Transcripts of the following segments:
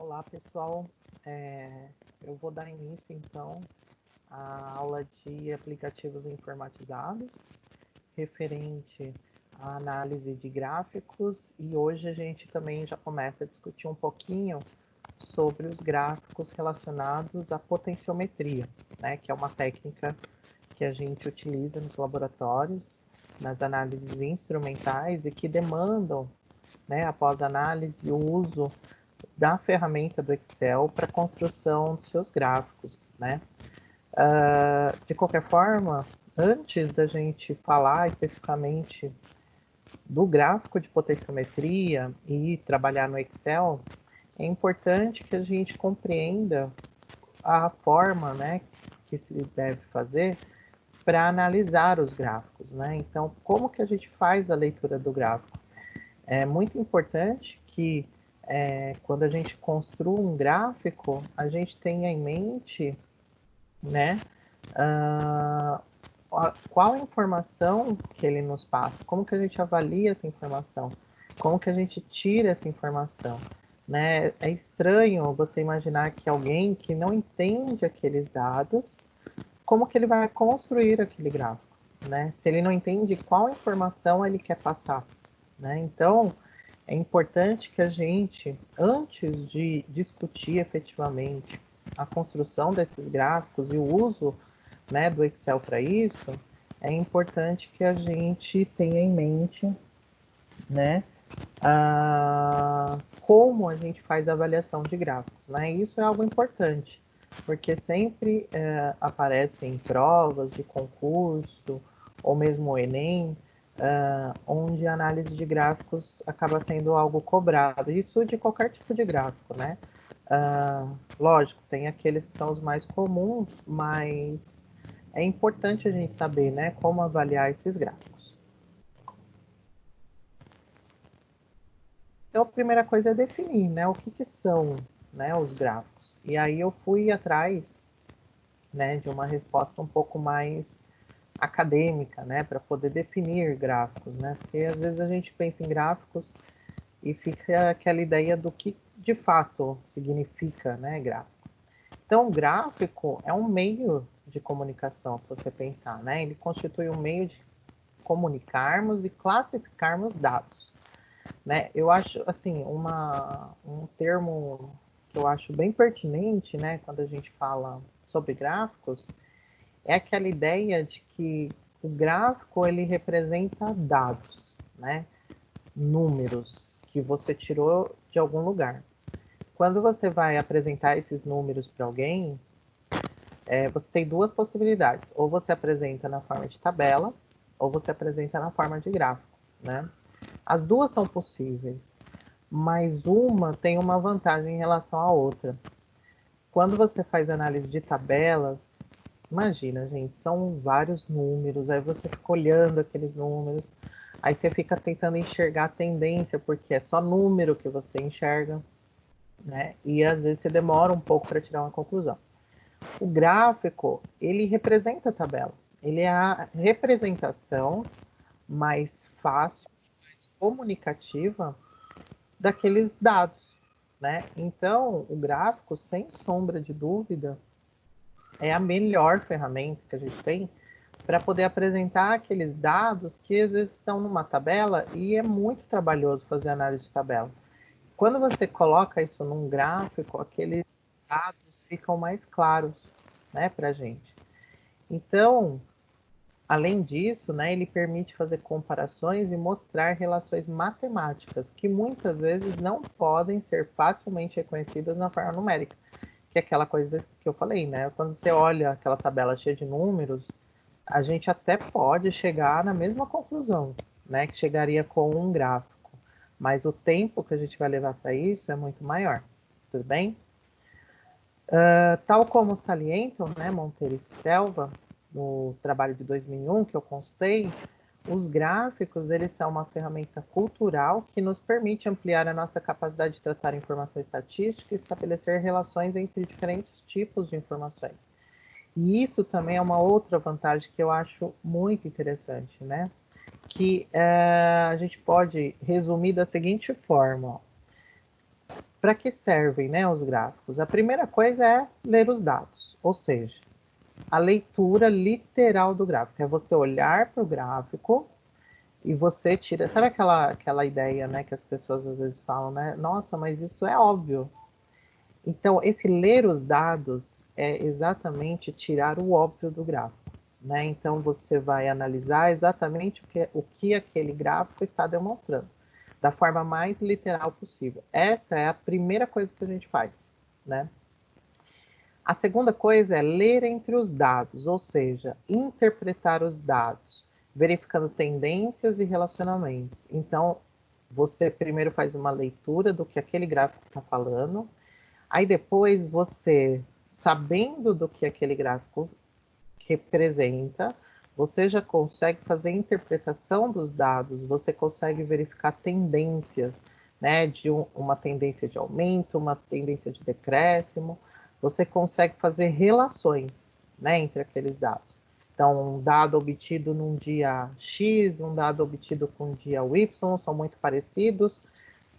Olá, pessoal. Eu vou dar início, então, à aula de aplicativos informatizados, referente à análise de gráficos, e hoje a gente também já começa a discutir um pouquinho sobre os gráficos relacionados à potenciometria, né, que é uma técnica que a gente utiliza nos laboratórios, nas análises instrumentais e que demandam, né, após análise, o uso da ferramenta do Excel para a construção dos seus gráficos, né? De qualquer forma, antes da gente falar especificamente do gráfico de potenciometria e trabalhar no Excel, é importante que a gente compreenda a forma, né, que se deve fazer para analisar os gráficos, né? Então, como que a gente faz a leitura do gráfico? É muito importante que quando a gente construa um gráfico, a gente tenha em mente, né, qual a informação que ele nos passa, como que a gente avalia essa informação, como que a gente tira essa informação, né? É estranho você imaginar que alguém que não entende aqueles dados, como que ele vai construir aquele gráfico, né? Se ele não entende qual informação ele quer passar, né? Então, é importante que a gente, antes de discutir efetivamente a construção desses gráficos e o uso, né, do Excel para isso, é importante que a gente tenha em mente, né, como a gente faz a avaliação de gráficos, né? Isso é algo importante, porque sempre aparecem em provas de concurso ou mesmo o Enem, onde a análise de gráficos acaba sendo algo cobrado. Isso de qualquer tipo de gráfico, né? Lógico, tem aqueles que são os mais comuns, mas é importante a gente saber, né, como avaliar esses gráficos. Então, a primeira coisa é definir, né, o que são, né, os gráficos. E aí eu fui atrás, né, de uma resposta um pouco mais acadêmica, né, para poder definir gráficos, né, porque às vezes a gente pensa em gráficos e fica aquela ideia do que de fato significa, né, gráfico. Então, o gráfico é um meio de comunicação, se você pensar, né, ele constitui um meio de comunicarmos e classificarmos dados, né. Eu acho, assim, um termo que eu acho bem pertinente, né, quando a gente fala sobre gráficos, é aquela ideia de que o gráfico ele representa dados, né? Números que você tirou de algum lugar. Quando você vai apresentar esses números para alguém, você tem duas possibilidades. Ou você apresenta na forma de tabela, ou você apresenta na forma de gráfico, né? As duas são possíveis, mas uma tem uma vantagem em relação à outra. Quando você faz análise de tabelas, imagina, gente, são vários números, aí você fica olhando aqueles números, aí você fica tentando enxergar a tendência, porque é só número que você enxerga, né? E às vezes você demora um pouco para tirar uma conclusão. O gráfico, ele representa a tabela, ele é a representação mais fácil, mais comunicativa daqueles dados, né? Então, o gráfico, sem sombra de dúvida, é a melhor ferramenta que a gente tem para poder apresentar aqueles dados que às vezes estão numa tabela e é muito trabalhoso fazer análise de tabela. Quando você coloca isso num gráfico, aqueles dados ficam mais claros, né, para a gente. Então, além disso, né, ele permite fazer comparações e mostrar relações matemáticas que muitas vezes não podem ser facilmente reconhecidas na forma numérica, que é aquela coisa que eu falei, né? Quando você olha aquela tabela cheia de números, a gente até pode chegar na mesma conclusão, né, que chegaria com um gráfico, mas o tempo que a gente vai levar para isso é muito maior, tudo bem? Tal como salientam, né, Monteiro e Selva, no trabalho de 2001 que eu constei, os gráficos eles são uma ferramenta cultural que nos permite ampliar a nossa capacidade de tratar informação estatística e estabelecer relações entre diferentes tipos de informações. E isso também é uma outra vantagem que eu acho muito interessante, né? Que a gente pode resumir da seguinte forma: ó. para que servem, né, os gráficos? A primeira coisa é ler os dados, ou seja, a leitura literal do gráfico. É você olhar para o gráfico e você tira... Sabe aquela ideia, né, que as pessoas às vezes falam, né? Nossa, mas isso é óbvio. Então, esse ler os dados é exatamente tirar o óbvio do gráfico, né? Então, você vai analisar exatamente o que aquele gráfico está demonstrando, da forma mais literal possível. Essa é a primeira coisa que a gente faz, né? A segunda coisa é ler entre os dados, ou seja, interpretar os dados, verificando tendências e relacionamentos. Então, você primeiro faz uma leitura do que aquele gráfico está falando, aí depois você, sabendo do que aquele gráfico representa, você já consegue fazer a interpretação dos dados, você consegue verificar tendências, né, de uma tendência de aumento, uma tendência de decréscimo, você consegue fazer relações, né, entre aqueles dados. Então, um dado obtido num dia X, um dado obtido com um dia Y, são muito parecidos,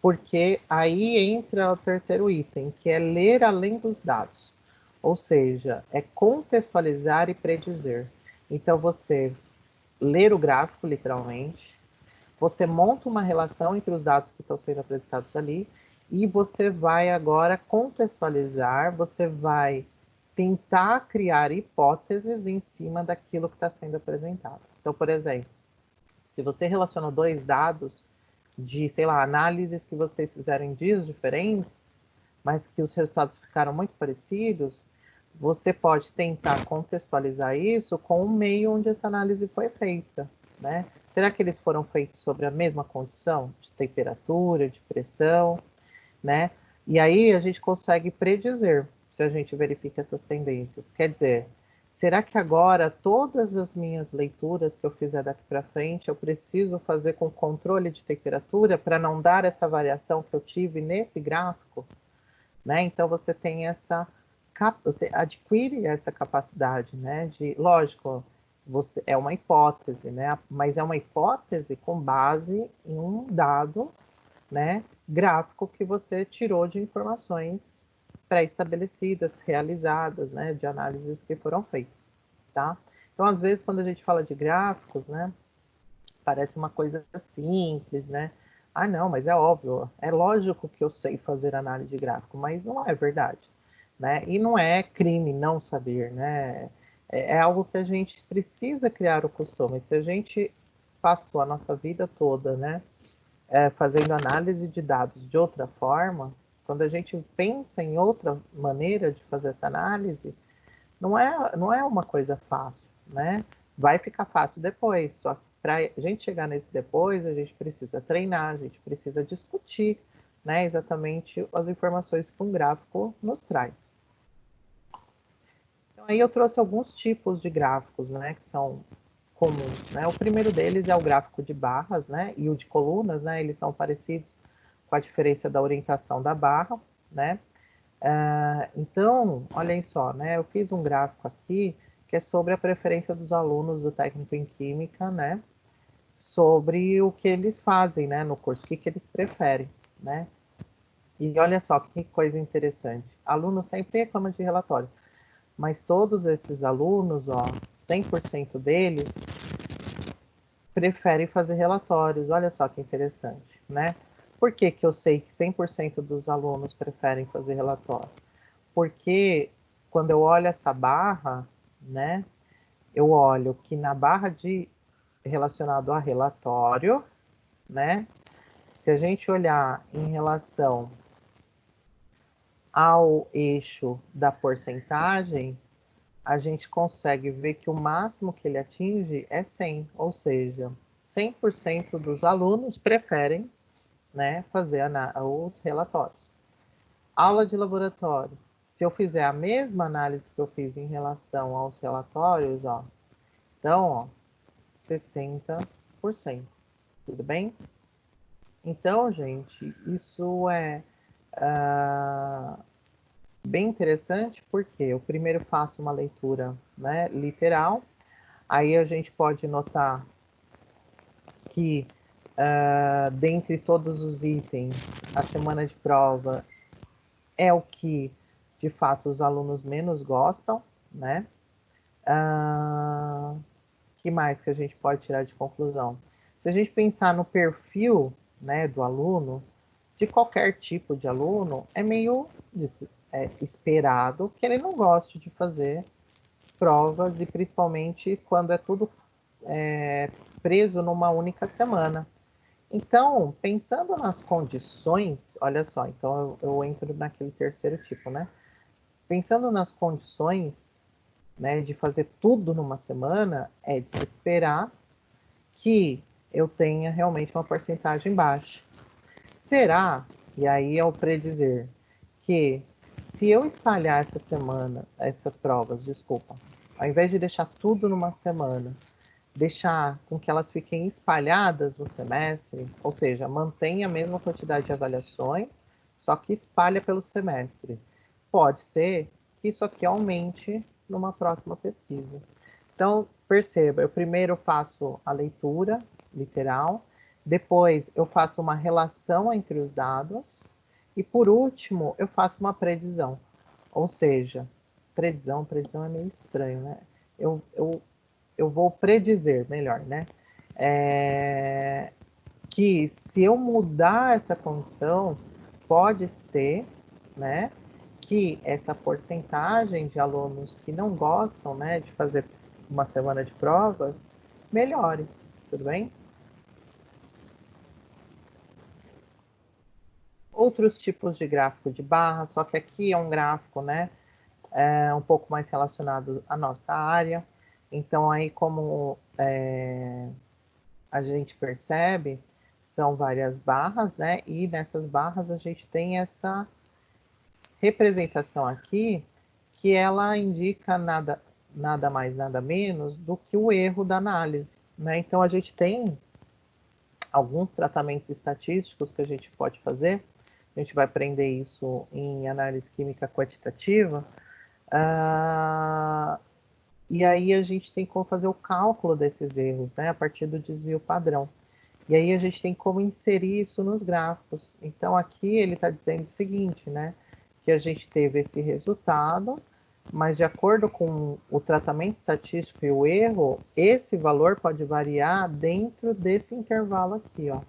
porque aí entra o terceiro item, que é ler além dos dados. Ou seja, é contextualizar e predizer. Então, você ler o gráfico, literalmente, você monta uma relação entre os dados que estão sendo apresentados ali, e você vai agora contextualizar, você vai tentar criar hipóteses em cima daquilo que está sendo apresentado. Então, por exemplo, se você relacionou dois dados de, sei lá, análises que vocês fizeram em dias diferentes, mas que os resultados ficaram muito parecidos, você pode tentar contextualizar isso com o meio onde essa análise foi feita, né? Será que eles foram feitos sobre a mesma condição de temperatura, de pressão, né? E aí a gente consegue predizer se a gente verifica essas tendências. Quer dizer, será que agora todas as minhas leituras que eu fizer daqui para frente eu preciso fazer com controle de temperatura para não dar essa variação que eu tive nesse gráfico, né? Então você tem você adquire essa capacidade, né? De, lógico, você é uma hipótese, né? Mas é uma hipótese com base em um dado, né, gráfico que você tirou de informações pré-estabelecidas, realizadas, né, de análises que foram feitas, tá? Então, às vezes, quando a gente fala de gráficos, né, parece uma coisa simples, né? Ah, não, mas é óbvio, é lógico que eu sei fazer análise de gráfico, mas não é verdade, né? E não é crime não saber, né? É algo que a gente precisa criar o costume. Se a gente passou a nossa vida toda, né, fazendo análise de dados de outra forma, quando a gente pensa em outra maneira de fazer essa análise, não é uma coisa fácil, né? Vai ficar fácil depois, só que para a gente chegar nesse depois, a gente precisa treinar, a gente precisa discutir, né, exatamente as informações que um gráfico nos traz. Então, aí eu trouxe alguns tipos de gráficos, né, que são comuns, né? O primeiro deles é o gráfico de barras, né, e o de colunas, né, eles são parecidos com a diferença da orientação da barra, né? Então, olhem só, né, eu fiz um gráfico aqui que é sobre a preferência dos alunos do técnico em química, né, sobre o que eles fazem, né, no curso, o que eles preferem, né? E olha só que coisa interessante, aluno sempre reclama de relatório, mas todos esses alunos, ó, 100% deles preferem fazer relatórios. Olha só que interessante, né? Por que que eu sei que 100% dos alunos preferem fazer relatório? Porque quando eu olho essa barra, né, eu olho que na barra de relacionado a relatório, né, se a gente olhar em relação ao eixo da porcentagem, a gente consegue ver que o máximo que ele atinge é 100, ou seja, 100% dos alunos preferem, né, fazer os relatórios. Aula de laboratório. Se eu fizer a mesma análise que eu fiz em relação aos relatórios, ó, então, ó, 60%. Tudo bem? Então, gente, isso é bem interessante porque eu primeiro faço uma leitura, né, literal, aí a gente pode notar que dentre todos os itens, a semana de prova é o que, de fato, os alunos menos gostam, né? Que mais que a gente pode tirar de conclusão? Se a gente pensar no perfil, né, do aluno, de qualquer tipo de aluno, é meio esperado que ele não goste de fazer provas, e principalmente quando é tudo preso numa única semana. Então, pensando nas condições, olha só, então eu entro naquele terceiro tipo, né? Pensando nas condições, né, de fazer tudo numa semana, é de se esperar que eu tenha realmente uma porcentagem baixa. Será, e aí é o predizer, que se eu espalhar essa semana, essas provas, desculpa, ao invés de deixar tudo numa semana, deixar com que elas fiquem espalhadas no semestre, ou seja, mantenha a mesma quantidade de avaliações, só que espalha pelo semestre. Pode ser que isso aqui aumente numa próxima pesquisa. Então, perceba, eu primeiro faço a leitura literal, depois eu faço uma relação entre os dados e, por último, eu faço uma predição. Ou seja, predição é meio estranho, né? Eu vou predizer, melhor, né? Que se eu mudar essa condição, pode ser, né, que essa porcentagem de alunos que não gostam, né, de fazer uma semana de provas, melhore, tudo bem? Outros tipos de gráfico de barra, só que aqui é um gráfico, né, um pouco mais relacionado à nossa área. Então, aí, como a gente percebe, são várias barras, né, e nessas barras a gente tem essa representação aqui, que ela indica nada mais, nada menos do que o erro da análise, né? Então, a gente tem alguns tratamentos estatísticos que a gente pode fazer, a gente vai aprender isso em análise química quantitativa, e aí a gente tem como fazer o cálculo desses erros, né, a partir do desvio padrão. E aí a gente tem como inserir isso nos gráficos. Então aqui ele está dizendo o seguinte, né, que a gente teve esse resultado, mas de acordo com o tratamento estatístico e o erro, esse valor pode variar dentro desse intervalo aqui, ó.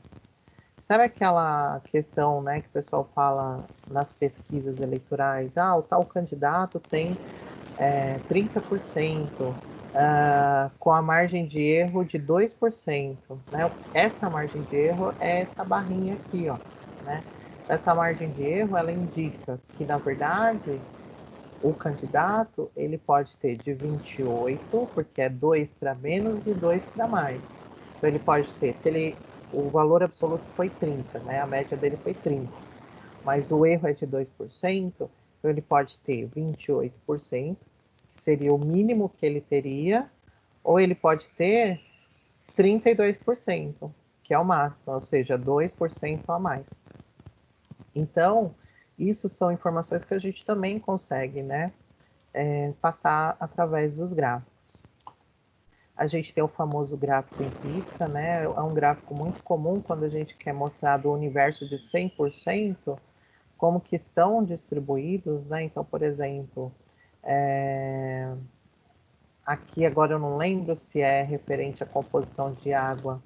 Sabe aquela questão, né, que o pessoal fala nas pesquisas eleitorais? Ah, o tal candidato tem 30%, com a margem de erro de 2%. Né? Essa margem de erro é essa barrinha aqui, ó, né? Essa margem de erro, ela indica que, na verdade, o candidato ele pode ter de 28, porque é 2 para menos e 2 para mais. Então, ele pode ter, se ele, o valor absoluto foi 30, né? A média dele foi 30, mas o erro é de 2%, então ele pode ter 28%, que seria o mínimo que ele teria, ou ele pode ter 32%, que é o máximo, ou seja, 2% a mais. Então, isso são informações que a gente também consegue, né, passar através dos gráficos. A gente tem o famoso gráfico em pizza, né? É um gráfico muito comum quando a gente quer mostrar do universo de 100%, como que estão distribuídos, né? Então, por exemplo, aqui agora eu não lembro se é referente à composição de água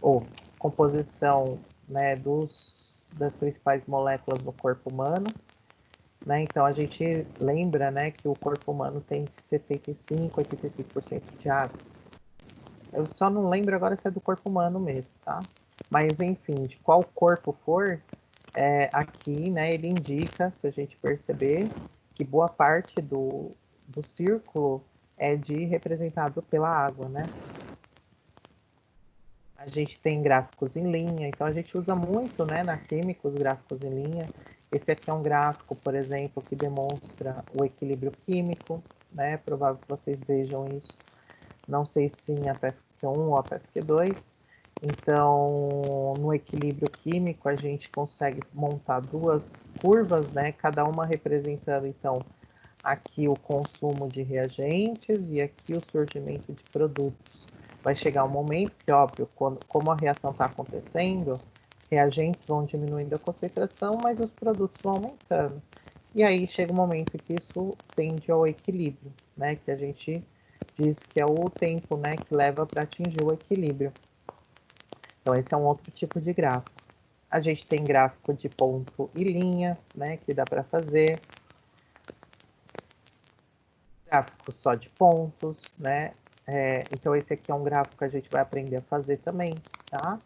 ou composição, né, das principais moléculas no corpo humano, né? Então a gente lembra, né, que o corpo humano tem 75, 85% de água. Eu só não lembro agora se é do corpo humano mesmo, tá? Mas enfim, de qual corpo for, aqui, né, ele indica, se a gente perceber, que boa parte do círculo é representado pela água, né? A gente tem gráficos em linha, então a gente usa muito, né, na química os gráficos em linha. Esse aqui é um gráfico, por exemplo, que demonstra o equilíbrio químico, né? É provável que vocês vejam isso. Não sei se em APFQ1 ou APFQ2. Então, no equilíbrio químico, a gente consegue montar duas curvas, né? Cada uma representando, então, aqui o consumo de reagentes e aqui o surgimento de produtos. Vai chegar um momento que, óbvio, como a reação está acontecendo, reagentes vão diminuindo a concentração, mas os produtos vão aumentando. E aí chega um momento que isso tende ao equilíbrio, né? Que a gente diz que é o tempo, né, que leva para atingir o equilíbrio. Então esse é um outro tipo de gráfico. A gente tem gráfico de ponto e linha, né, que dá para fazer. Gráfico só de pontos, né? Então esse aqui é um gráfico que a gente vai aprender a fazer também, tá?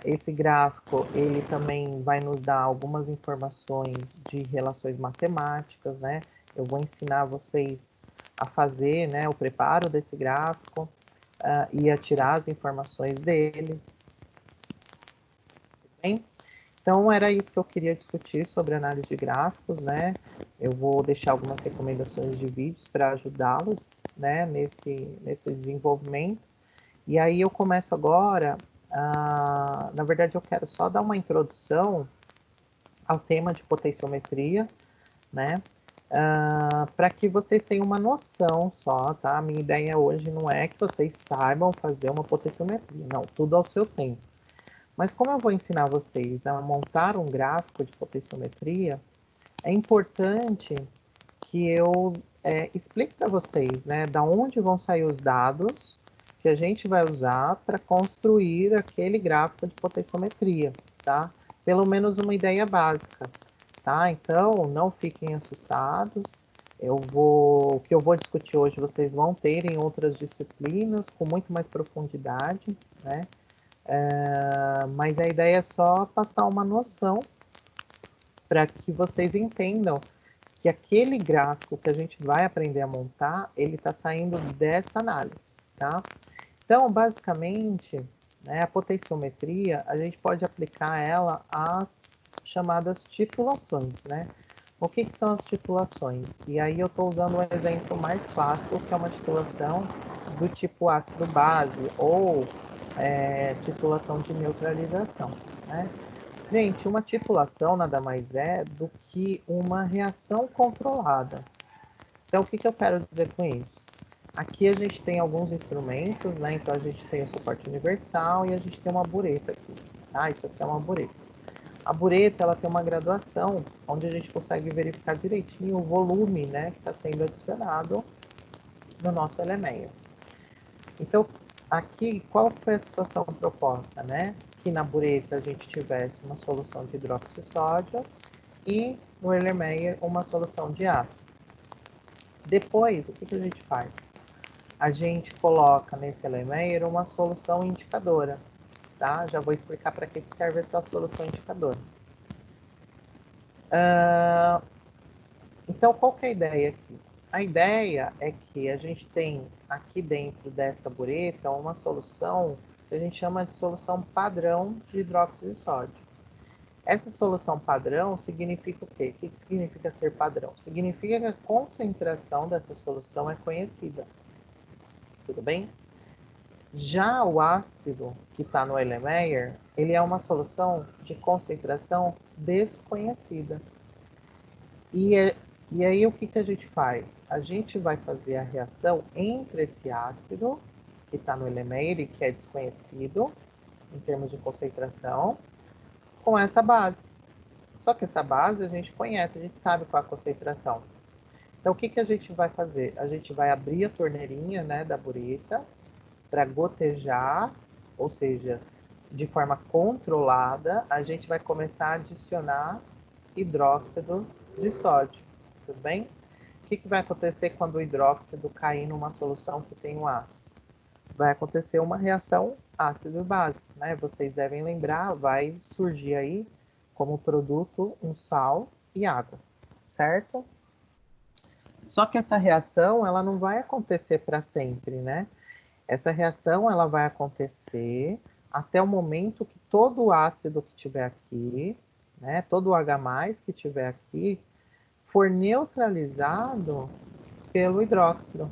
Esse gráfico, ele também vai nos dar algumas informações de relações matemáticas, né? Eu vou ensinar vocês a fazer, né, o preparo desse gráfico e a tirar as informações dele. Bem? Então, era isso que eu queria discutir sobre análise de gráficos, né? Eu vou deixar algumas recomendações de vídeos para ajudá-los, né, nesse desenvolvimento. E aí eu começo agora, na verdade eu quero só dar uma introdução ao tema de potenciometria, né? Para que vocês tenham uma noção só, tá? A minha ideia hoje não é que vocês saibam fazer uma potenciometria, não, tudo ao seu tempo. Mas como eu vou ensinar vocês a montar um gráfico de potenciometria, é importante que eu explique para vocês, né, da onde vão sair os dados que a gente vai usar para construir aquele gráfico de potenciometria, tá? Pelo menos uma ideia básica, tá? Então, não fiquem assustados. O que eu vou discutir hoje vocês vão ter em outras disciplinas com muito mais profundidade, né? Mas a ideia é só passar uma noção para que vocês entendam que aquele gráfico que a gente vai aprender a montar, ele está saindo dessa análise, tá? Então, basicamente, né, a potenciometria, a gente pode aplicar ela às chamadas titulações, né? O que são as titulações? E aí eu estou usando um exemplo mais clássico, que é uma titulação do tipo ácido-base ou titulação de neutralização, né? Gente, uma titulação nada mais é do que uma reação controlada. Então, o que eu quero dizer com isso? Aqui a gente tem alguns instrumentos, né? Então, a gente tem o suporte universal e a gente tem uma bureta aqui, tá? Isso aqui é uma bureta. A bureta, ela tem uma graduação, onde a gente consegue verificar direitinho o volume, né? Que está sendo adicionado no nosso LMEA. Então, aqui, qual foi a situação proposta, né? Que na bureta a gente tivesse uma solução de hidróxido de sódio e no Erlenmeyer uma solução de ácido. Depois, o que a gente faz? A gente coloca nesse Erlenmeyer uma solução indicadora, tá? Já vou explicar para que serve essa solução indicadora. Então, qual que é a ideia aqui? A ideia é que a gente tem aqui dentro dessa bureta uma solução que a gente chama de solução padrão de hidróxido de sódio. Essa solução padrão significa o quê? O que significa ser padrão? Significa que a concentração dessa solução é conhecida. Tudo bem? Já o ácido que está no Erlenmeyer, ele é uma solução de concentração desconhecida. E aí o que a gente faz? A gente vai fazer a reação entre esse ácido, que está no Erlenmeyer e que é desconhecido, em termos de concentração, com essa base. Só que essa base a gente conhece, a gente sabe qual é a concentração. Então, o que a gente vai fazer? A gente vai abrir a torneirinha, né, da bureta para gotejar, ou seja, de forma controlada, a gente vai começar a adicionar hidróxido de sódio, tudo bem? O que vai acontecer quando o hidróxido cair numa solução que tem um ácido? Vai acontecer uma reação ácido e base, né? Vocês devem lembrar, vai surgir aí como produto um sal e água, certo? Só que essa reação, ela não vai acontecer para sempre, né? Essa reação, ela vai acontecer até o momento que todo o ácido que tiver aqui, né, todo o H+ que tiver aqui, for neutralizado pelo hidróxido.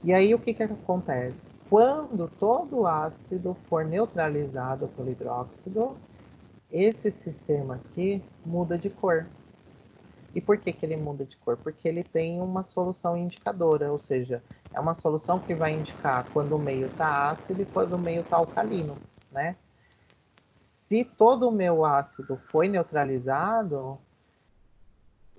E aí, o que acontece? Quando todo o ácido for neutralizado pelo hidróxido, esse sistema aqui muda de cor. E por que ele muda de cor? Porque ele tem uma solução indicadora, ou seja, é uma solução que vai indicar quando o meio está ácido e quando o meio está alcalino, né? Se todo o meu ácido foi neutralizado,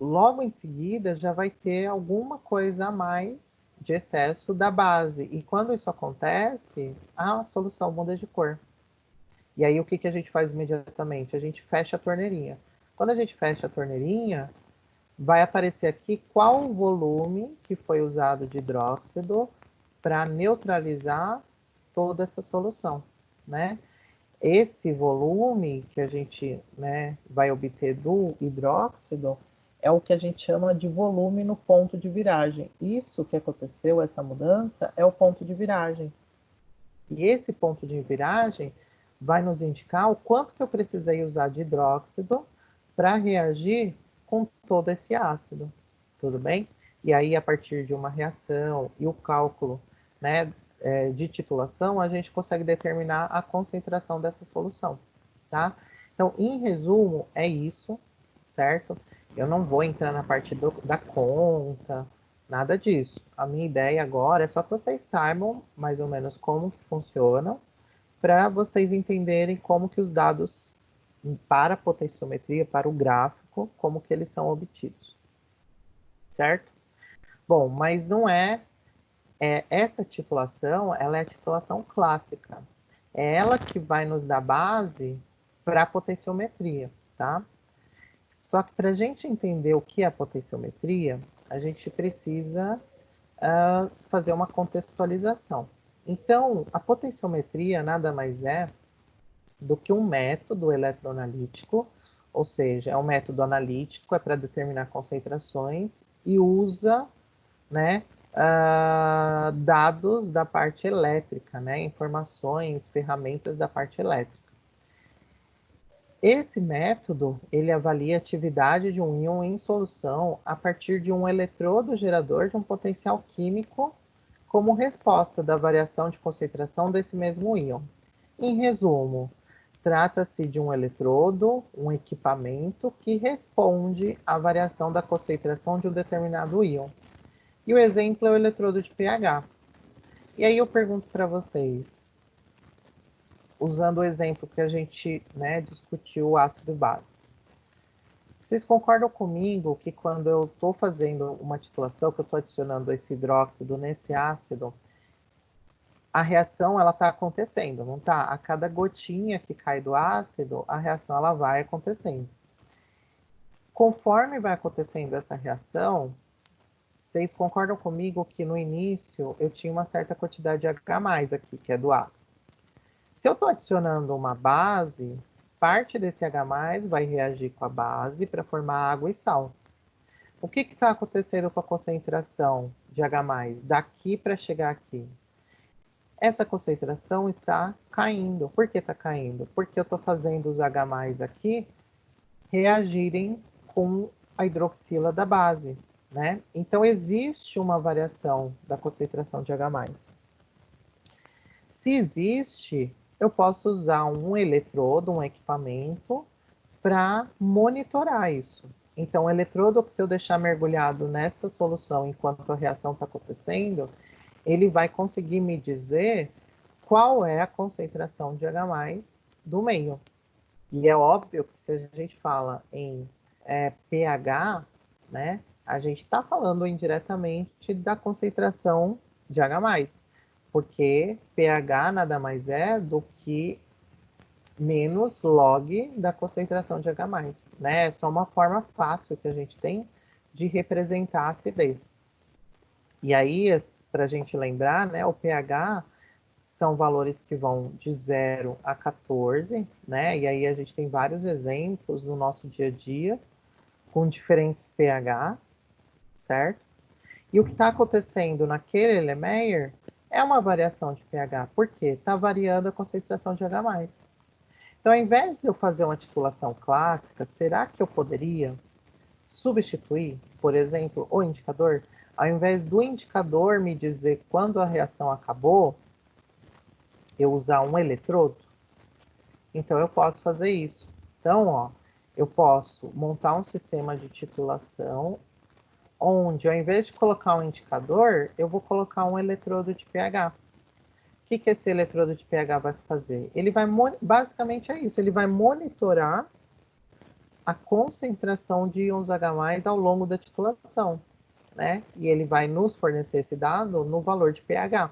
logo em seguida já vai ter alguma coisa a mais de excesso da base. E quando isso acontece, a solução muda de cor. E aí o que, que a gente faz imediatamente? A gente fecha a torneirinha. Quando a gente fecha a torneirinha, vai aparecer aqui qual o volume que foi usado de hidróxido para neutralizar toda essa solução, né? Esse volume que a gente, né, vai obter do hidróxido é o que a gente chama de volume no ponto de viragem. Isso que aconteceu, essa mudança, é o ponto de viragem. E esse ponto de viragem vai nos indicar o quanto que eu precisei usar de hidróxido para reagir com todo esse ácido, tudo bem? E aí, a partir de uma reação e o cálculo, né, de titulação, a gente consegue determinar a concentração dessa solução, tá? Então, em resumo, é isso, certo? Eu não vou entrar na parte da conta, nada disso. A minha ideia agora é só que vocês saibam mais ou menos como que funciona, para vocês entenderem como que os dados para a potenciometria, para o gráfico, como que eles são obtidos, certo? Bom, mas não essa titulação, ela é a titulação clássica. É ela que vai nos dar base para a potenciometria, tá? Só que para a gente entender o que é a potenciometria, a gente precisa fazer uma contextualização. Então, a potenciometria nada mais é do que um método eletroanalítico, ou seja, é um método analítico, é para determinar concentrações e usa, né, dados da parte elétrica, né, informações, ferramentas da parte elétrica. Esse método, ele avalia a atividade de um íon em solução a partir de um eletrodo gerador de um potencial químico como resposta da variação de concentração desse mesmo íon. Em resumo, trata-se de um eletrodo, um equipamento que responde à variação da concentração de um determinado íon. E o exemplo é o eletrodo de pH. E aí eu pergunto para vocês, usando o exemplo que a gente, né, discutiu o ácido base. Vocês concordam comigo que quando eu estou fazendo uma titulação, que eu estou adicionando esse hidróxido nesse ácido, a reação ela está acontecendo, não está? A cada gotinha que cai do ácido, a reação ela vai acontecendo. Conforme vai acontecendo essa reação, vocês concordam comigo que no início eu tinha uma certa quantidade de H+ aqui, que é do ácido. Se eu estou adicionando uma base, parte desse H+ vai reagir com a base para formar água e sal. O que está acontecendo com a concentração de H+ daqui para chegar aqui? Essa concentração está caindo. Por que está caindo? Porque eu estou fazendo os H+ aqui reagirem com a hidroxila da base, né? Então, existe uma variação da concentração de H+. Se existe, eu posso usar um eletrodo, um equipamento, para monitorar isso. Então, o eletrodo, se eu deixar mergulhado nessa solução enquanto a reação está acontecendo, ele vai conseguir me dizer qual é a concentração de H+ do meio. E é óbvio que se a gente fala em pH, né, a gente está falando indiretamente da concentração de H+, porque pH nada mais é do que menos log da concentração de H+, né? É só uma forma fácil que a gente tem de representar a acidez. E aí, para a gente lembrar, né, o pH são valores que vão de 0 a 14, né? E aí a gente tem vários exemplos no nosso dia a dia com diferentes pHs, certo? E o que está acontecendo naquele Erlenmeyer é uma variação de pH, porque está variando a concentração de H+. Então, ao invés de eu fazer uma titulação clássica, será que eu poderia substituir, por exemplo, o indicador? Ao invés do indicador me dizer quando a reação acabou, eu usar um eletrodo? Então, eu posso fazer isso. Então, ó, eu posso montar um sistema de titulação onde, ao invés de colocar um indicador, eu vou colocar um eletrodo de pH. O que esse eletrodo de pH vai fazer? Ele vai, basicamente é isso, ele vai monitorar a concentração de íons H+ ao longo da titulação, né? E ele vai nos fornecer esse dado no valor de pH.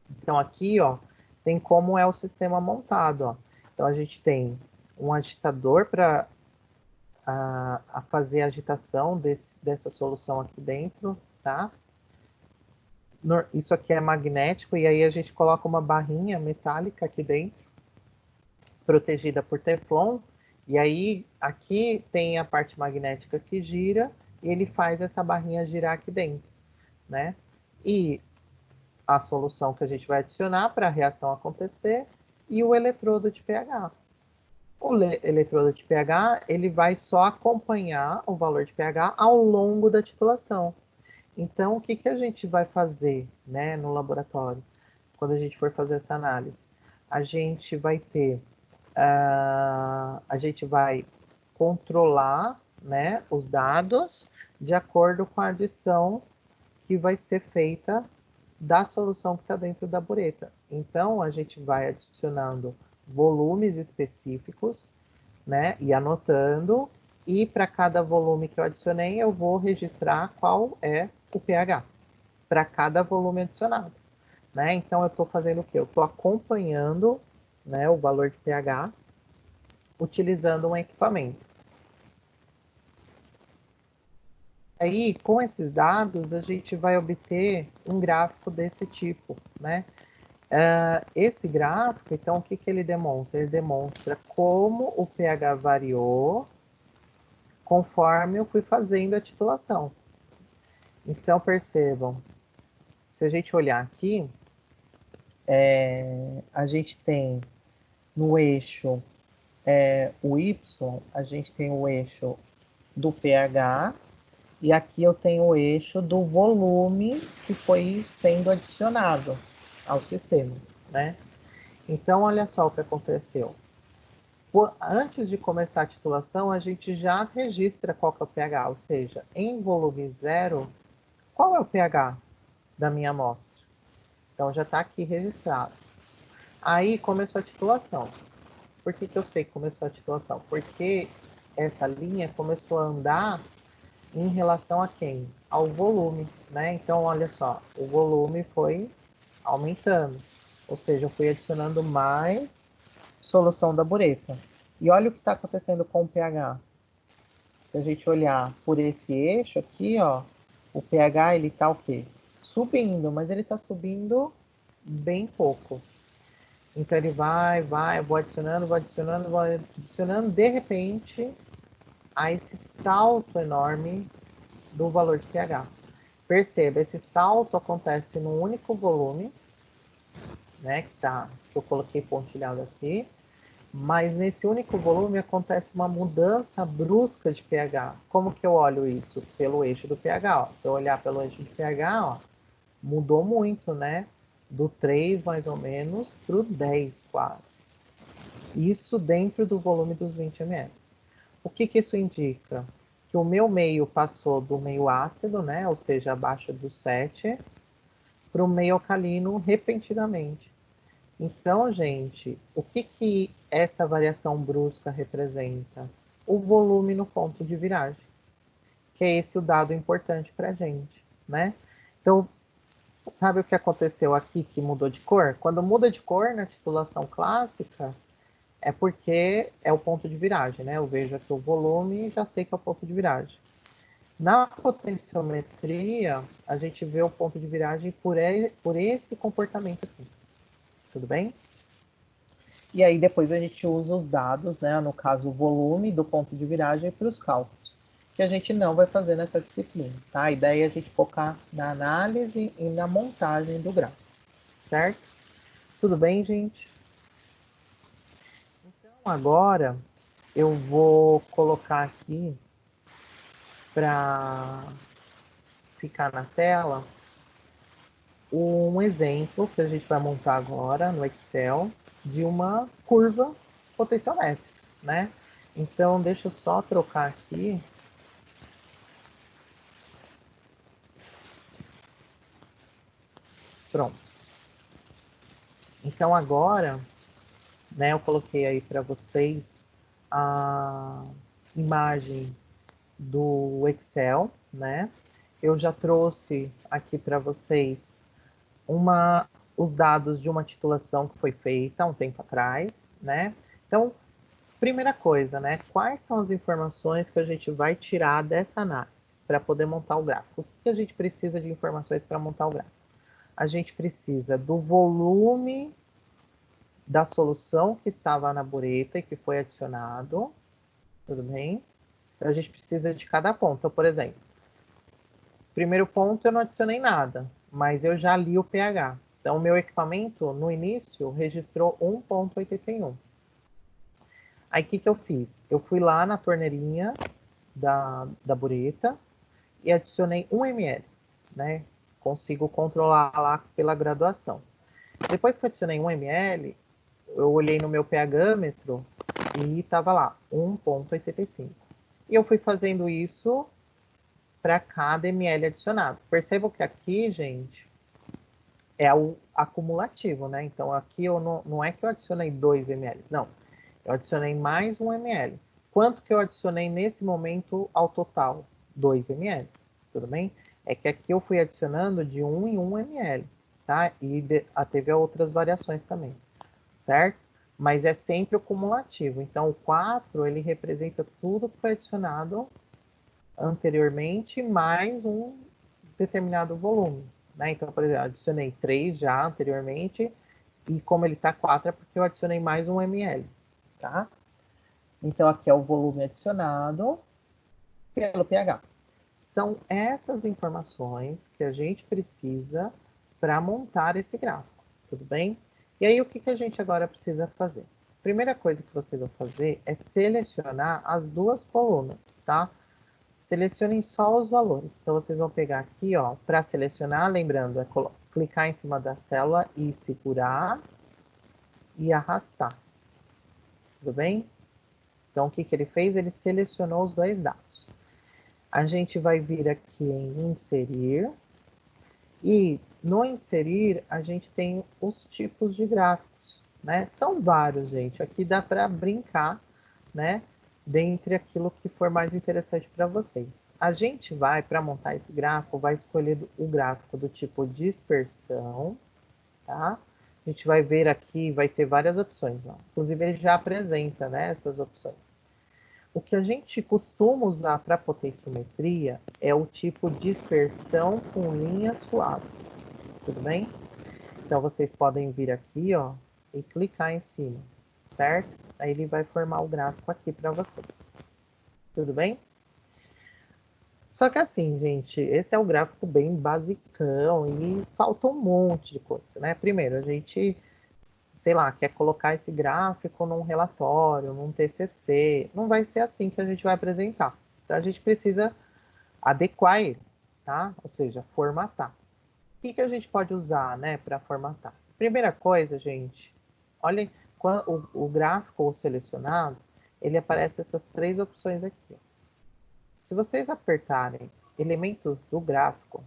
Então, aqui, ó, tem como é o sistema montado, ó. Então, a gente tem um agitador para fazer a agitação dessa solução aqui dentro, tá? Isso aqui é magnético, e aí a gente coloca uma barrinha metálica aqui dentro, protegida por Teflon, e aí aqui tem a parte magnética que gira, e ele faz essa barrinha girar aqui dentro, né? E a solução que a gente vai adicionar para a reação acontecer, e o eletrodo de pH. O eletrodo de pH, ele vai só acompanhar o valor de pH ao longo da titulação. Então, o que, que a gente vai fazer, né, no laboratório, quando a gente for fazer essa análise? A gente vai ter, a gente vai controlar, né, os dados de acordo com a adição que vai ser feita da solução que está dentro da bureta. Então, a gente vai adicionando volumes específicos, né, e anotando, e para cada volume que eu adicionei, eu vou registrar qual é o pH para cada volume adicionado, né? Então, eu estou fazendo o quê? Eu estou acompanhando, né, o valor de pH utilizando um equipamento. Aí, com esses dados, a gente vai obter um gráfico desse tipo, né? Esse gráfico, então, o que, que ele demonstra? Ele demonstra como o pH variou conforme eu fui fazendo a titulação. Então, percebam, se a gente olhar aqui, a gente tem no eixo o Y, a gente tem o eixo do pH, e aqui eu tenho o eixo do volume que foi sendo adicionado ao sistema, né? Então, olha só o que aconteceu. Antes de começar a titulação, a gente já registra qual que é o pH, ou seja, em volume 0, qual é o pH da minha amostra? Então, já está aqui registrado. Aí, começou a titulação. Por que, que eu sei que começou a titulação? Porque essa linha começou a andar em relação a quem? Ao volume, né? Então, olha só, o volume foi aumentando. Ou seja, eu fui adicionando mais solução da bureta. E olha o que está acontecendo com o pH. Se a gente olhar por esse eixo aqui, ó, o pH ele está o quê? Subindo, mas ele está subindo bem pouco. Então ele vai, vou adicionando, de repente, há esse salto enorme do valor de pH. Perceba, esse salto acontece num único volume, né, que eu coloquei pontilhado aqui, mas nesse único volume acontece uma mudança brusca de pH. Como que eu olho isso? Pelo eixo do pH. Ó. Se eu olhar pelo eixo de pH, ó, mudou muito, né? Do 3 mais ou menos para o 10 quase. Isso dentro do volume dos 20 ml. O que, que isso indica? Que o meu meio passou do meio ácido, né? Ou seja, abaixo do 7, para o meio alcalino repentinamente. Então, gente, o que, que essa variação brusca representa? O volume no ponto de viragem, que é esse o dado importante para a gente, né? Então, sabe o que aconteceu aqui que mudou de cor? Quando muda de cor na titulação clássica, é porque é o ponto de viragem, né? Eu vejo aqui o volume e já sei que é o ponto de viragem. Na potenciometria, a gente vê o ponto de viragem por esse comportamento aqui. Tudo bem? E aí depois a gente usa os dados, né? No caso, o volume do ponto de viragem para os cálculos, que a gente não vai fazer nessa disciplina, tá? A ideia é a gente focar na análise e na montagem do gráfico, certo? Tudo bem, gente? Então, agora eu vou colocar aqui para ficar na tela um exemplo que a gente vai montar agora no Excel de uma curva potenciométrica, né? Então, deixa eu só trocar aqui. Pronto. Então, agora, né, eu coloquei aí para vocês imagem do Excel, né? Eu já trouxe aqui para vocês os dados de uma titulação que foi feita há um tempo atrás, né? Então, primeira coisa, né? Quais são as informações que a gente vai tirar dessa análise para poder montar o gráfico? O que a gente precisa de informações para montar o gráfico? A gente precisa do volume da solução que estava na bureta e que foi adicionado, tudo bem? Então, a gente precisa de cada ponto. Então, por exemplo, primeiro ponto eu não adicionei nada, mas eu já li o pH. Então, o meu equipamento, no início, registrou 1,81. Aí, o que eu fiz? Eu fui lá na torneirinha da bureta e adicionei 1 ml, né? Consigo controlar lá pela graduação. Depois que eu adicionei 1 ml, eu olhei no meu pHmetro e estava lá, 1,85. E eu fui fazendo isso para cada ml adicionado. Percebam que aqui, gente, é o acumulativo, né? Então, aqui eu não é que eu adicionei 2 ml, não. Eu adicionei mais 1 ml. Quanto que eu adicionei nesse momento ao total? 2 ml, tudo bem? É que aqui eu fui adicionando de 1 em 1 ml, tá? E teve outras variações também, certo? Mas é sempre o cumulativo. Então, o 4, ele representa tudo que foi adicionado anteriormente, mais um determinado volume, né? Então, por exemplo, adicionei 3 já anteriormente, e como ele está 4 é porque eu adicionei mais 1 ml, tá? Então, aqui é o volume adicionado pelo pH. São essas informações que a gente precisa para montar esse gráfico, tudo bem? E aí, o que a gente agora precisa fazer? A primeira coisa que vocês vão fazer é selecionar as duas colunas, tá? Selecionem só os valores. Então, vocês vão pegar aqui, ó, para selecionar, lembrando, é clicar em cima da célula e segurar e arrastar, tudo bem? Então, o que ele fez? Ele selecionou os dois dados. A gente vai vir aqui em inserir. E no inserir, a gente tem os tipos de gráficos, né? São vários, gente. Aqui dá para brincar, né? Dentre aquilo que for mais interessante para vocês. A gente vai, para montar esse gráfico, vai escolher o gráfico do tipo dispersão, tá? A gente vai ver aqui, vai ter várias opções, ó. Inclusive, ele já apresenta, né, essas opções. O que a gente costuma usar para potenciometria é o tipo dispersão com linhas suaves, tudo bem? Então, vocês podem vir aqui, ó, e clicar em cima, certo? Aí ele vai formar o gráfico aqui para vocês, tudo bem? Só que assim, gente, esse é o gráfico bem basicão e falta um monte de coisa, né? Primeiro, a gente, sei lá, quer colocar esse gráfico num relatório, num TCC, não vai ser assim que a gente vai apresentar. Então, a gente precisa adequar ele, tá? Ou seja, formatar. O que a gente pode usar, né, para formatar? Primeira coisa, gente, olhem, o gráfico selecionado, ele aparece essas três opções aqui. Se vocês apertarem elementos do gráfico,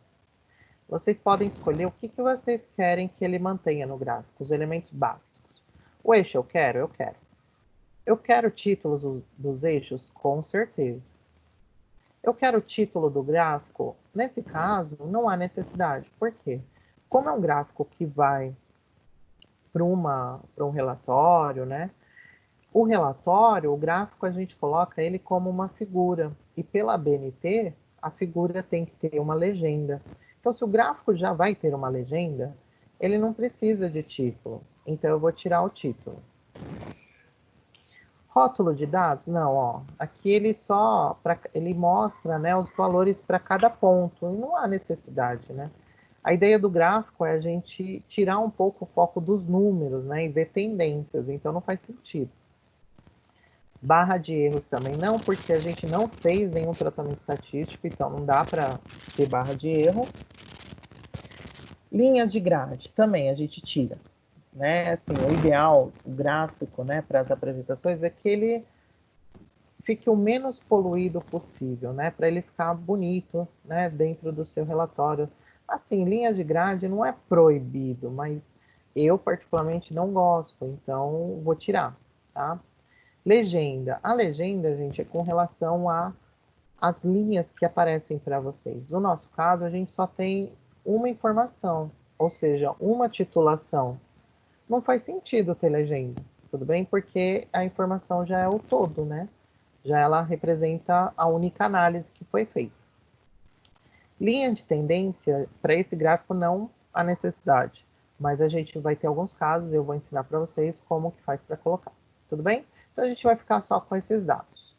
vocês podem escolher o que vocês querem que ele mantenha no gráfico, os elementos básicos. O eixo eu quero? Eu quero. Eu quero títulos dos eixos? Com certeza. Eu quero o título do gráfico? Nesse caso, não há necessidade. Por quê? Como é um gráfico que vai para um relatório, né? O relatório, o gráfico, a gente coloca ele como uma figura. E pela BNT, a figura tem que ter uma legenda. Então, se o gráfico já vai ter uma legenda, ele não precisa de título. Então, eu vou tirar o título. Rótulo de dados? Não, ó. Aqui ele mostra, né, os valores para cada ponto. E não há necessidade, né? A ideia do gráfico é a gente tirar um pouco o foco dos números, né, e ver tendências. Então, não faz sentido. Barra de erros também não, porque a gente não fez nenhum tratamento estatístico, então não dá para ter barra de erro. Linhas de grade também a gente tira, né? Assim, o ideal, o gráfico, né, para as apresentações é que ele fique o menos poluído possível, né, para ele ficar bonito, né, dentro do seu relatório. Assim, linhas de grade não é proibido, mas eu particularmente não gosto, então vou tirar, tá? Legenda. A legenda, gente, é com relação às linhas que aparecem para vocês. No nosso caso, a gente só tem uma informação, ou seja, uma titulação. Não faz sentido ter legenda, tudo bem? Porque a informação já é o todo, né? Já ela representa a única análise que foi feita. Linha de tendência, para esse gráfico não há necessidade, mas a gente vai ter alguns casos, eu vou ensinar para vocês como que faz para colocar, tudo bem? Então a gente vai ficar só com esses dados.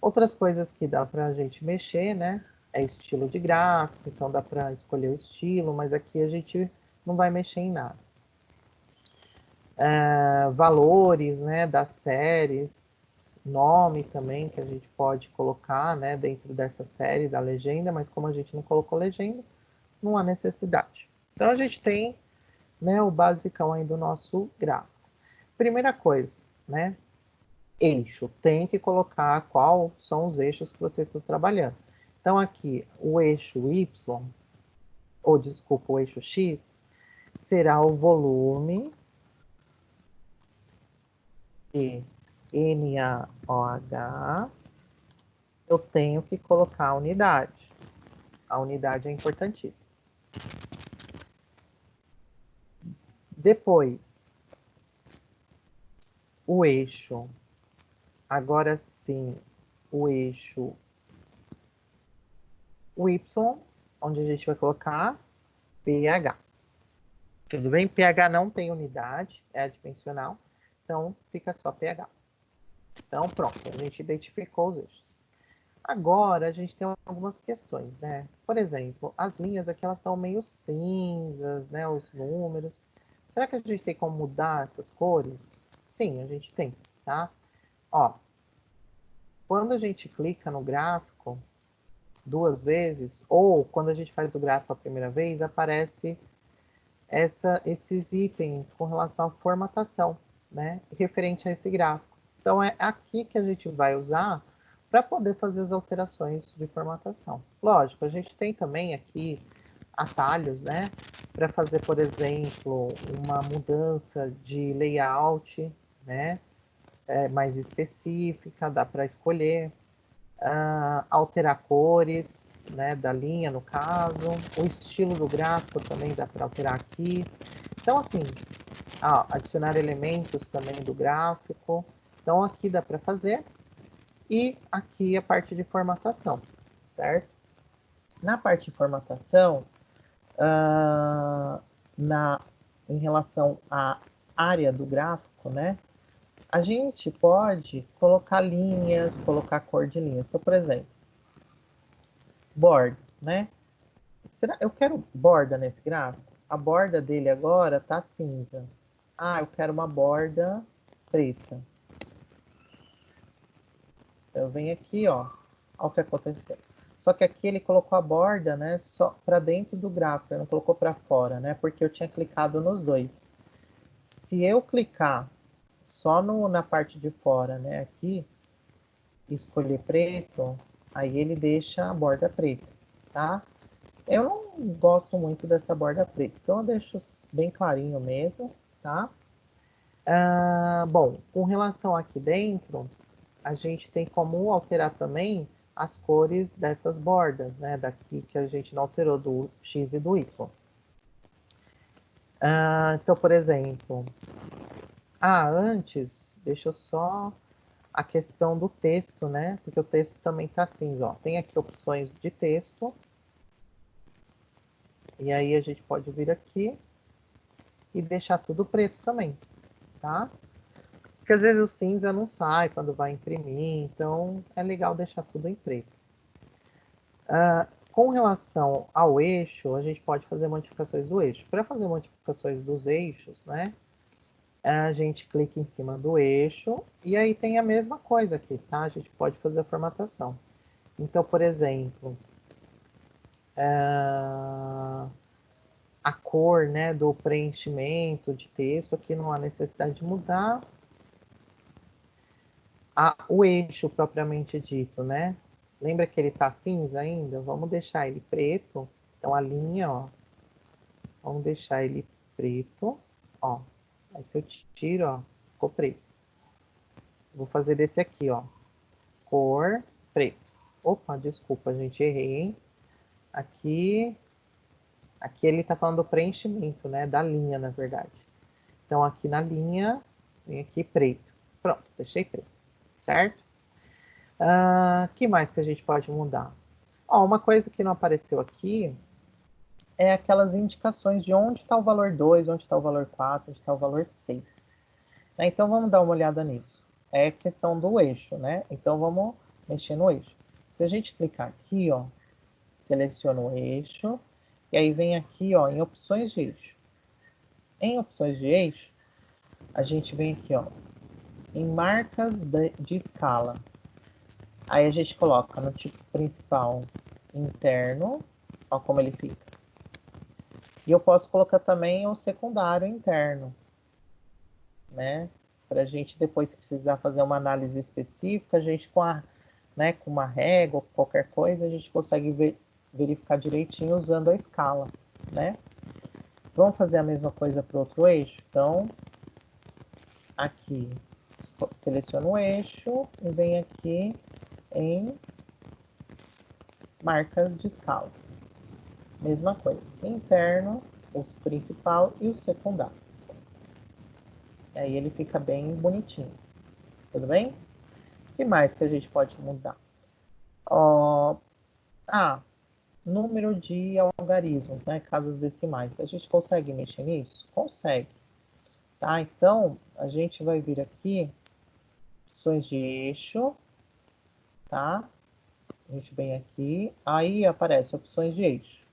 Outras coisas que dá para a gente mexer, né? É estilo de gráfico, então dá para escolher o estilo, mas aqui a gente não vai mexer em nada. Valores, né, das séries, nome também que a gente pode colocar, né, dentro dessa série da legenda, mas como a gente não colocou legenda, não há necessidade. Então a gente tem, né, o basicão aí do nosso gráfico. Primeira coisa, né, eixo. Tem que colocar quais são os eixos que você está trabalhando. Então aqui o eixo Y, ou desculpa, o eixo X, será o volume e NaOH, eu tenho que colocar a unidade. A unidade é importantíssima. Depois, o eixo. Agora sim, o eixo Y, onde a gente vai colocar pH. Tudo bem? pH não tem unidade, é adimensional, então fica só pH. Então, pronto, a gente identificou os eixos. Agora, a gente tem algumas questões, né? Por exemplo, as linhas aqui, elas estão meio cinzas, né? Os números. Será que a gente tem como mudar essas cores? Sim, a gente tem, tá? Ó, quando a gente clica no gráfico duas vezes, ou quando a gente faz o gráfico a primeira vez, aparece esses itens com relação à formatação, né? Referente a esse gráfico. Então, é aqui que a gente vai usar para poder fazer as alterações de formatação. Lógico, a gente tem também aqui atalhos, né? Para fazer, por exemplo, uma mudança de layout, né? Mais específica, dá para escolher. Alterar cores, né? Da linha, no caso. O estilo do gráfico também dá para alterar aqui. Então, assim, adicionar elementos também do gráfico. Então, aqui dá para fazer. E aqui a parte de formatação, certo? Na parte de formatação, em relação à área do gráfico, né? A gente pode colocar linhas, colocar cor de linha. Então, por exemplo, borda, né? Eu quero borda nesse gráfico? A borda dele agora tá cinza. Eu quero uma borda preta. Eu venho aqui, ó. Olha o que aconteceu. Só que aqui ele colocou a borda, né, só para dentro do gráfico, ele não colocou para fora, né, porque eu tinha clicado nos dois. Se eu clicar só na parte de fora, né, aqui, escolher preto, aí ele deixa a borda preta, tá? Eu não gosto muito dessa borda preta, então eu deixo bem clarinho mesmo, tá? Bom, com relação aqui dentro, a gente tem como alterar também as cores dessas bordas, né? Daqui que a gente não alterou do X e do Y. Então, por exemplo, antes, deixa eu só a questão do texto, né? Porque o texto também tá cinza, ó. Tem aqui opções de texto. E aí a gente pode vir aqui e deixar tudo preto também, tá? Porque às vezes o cinza não sai quando vai imprimir, então é legal deixar tudo em preto. Com relação ao eixo, a gente pode fazer modificações do eixo. Para fazer modificações dos eixos, né? A gente clica em cima do eixo e aí tem a mesma coisa aqui, tá? A gente pode fazer a formatação. Então, por exemplo, a cor, né, do preenchimento de texto, aqui não há necessidade de mudar. O eixo propriamente dito, né? Lembra que ele tá cinza ainda? Vamos deixar ele preto. Então a linha, ó, vamos deixar ele preto, ó. Aí se eu tiro, ó, ficou preto. Vou fazer desse aqui, ó. Cor preto. Opa, desculpa, gente, errei, hein? Aqui ele tá falando do preenchimento, né? Da linha, na verdade. Então, aqui na linha, vem aqui preto. Pronto, deixei preto, certo? Que mais que a gente pode mudar? Ó, uma coisa que não apareceu aqui é aquelas indicações de onde está o valor 2, onde está o valor 4, onde está o valor 6. Né? Então, vamos dar uma olhada nisso. É questão do eixo, né? Então, vamos mexer no eixo. Se a gente clicar aqui, ó, seleciona o eixo, e aí vem aqui, ó, em opções de eixo. Em opções de eixo, a gente vem aqui, ó, em marcas de escala. Aí a gente coloca no tipo principal interno, ó como ele fica. E eu posso colocar também o secundário interno, né? Para a gente depois, se precisar fazer uma análise específica, a gente com uma régua, qualquer coisa, a gente consegue verificar direitinho usando a escala, né? Vamos fazer a mesma coisa para o outro eixo? Então, aqui, seleciono o eixo e venho aqui em marcas de escala. Mesma coisa, interno, o principal e o secundário. Aí ele fica bem bonitinho, tudo bem? O que mais que a gente pode mudar? Número de algarismos, né? Casas decimais. A gente consegue mexer nisso? Consegue. Tá? Então, a gente vai vir aqui, opções de eixo, tá? A gente vem aqui, aí aparece opções de eixo.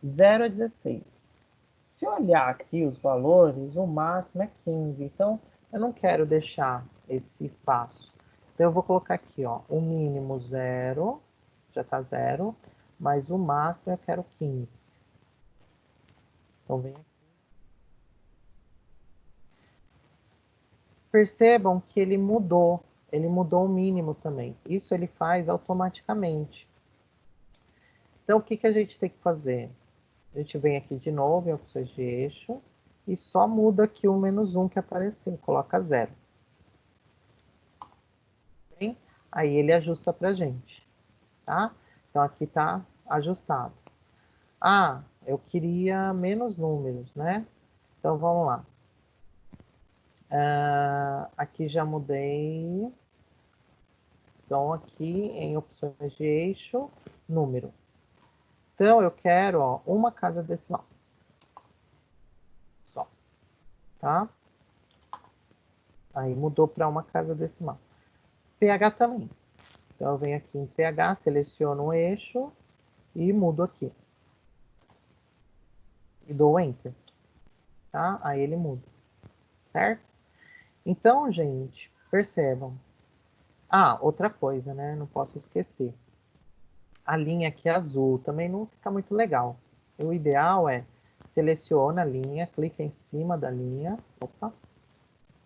0 a 16. Se olhar aqui os valores, o máximo é 15. Então, eu não quero deixar esse espaço. Então, eu vou colocar aqui, ó, o mínimo 0, já tá 0, mas o máximo eu quero 15. Então, vem aqui. Percebam que ele mudou o mínimo também. Isso ele faz automaticamente. Então, o que, que a gente tem que fazer? A gente vem aqui de novo em opções de eixo e só muda aqui o -1 que apareceu, coloca 0. Bem? Aí ele ajusta pra gente, tá? Então aqui tá ajustado. Eu queria menos números, né? Então vamos lá. Aqui já mudei. Então aqui em opções de eixo, número. Então eu quero, ó, uma casa decimal. Só, tá? Aí mudou para uma casa decimal. pH também. Então eu venho aqui em pH, seleciono o eixo e mudo aqui. E dou Enter. Tá? Aí ele muda. Certo? Então, gente, percebam. Outra coisa, né? Não posso esquecer. A linha aqui azul também não fica muito legal. O ideal é seleciona a linha, clica em cima da linha. Opa.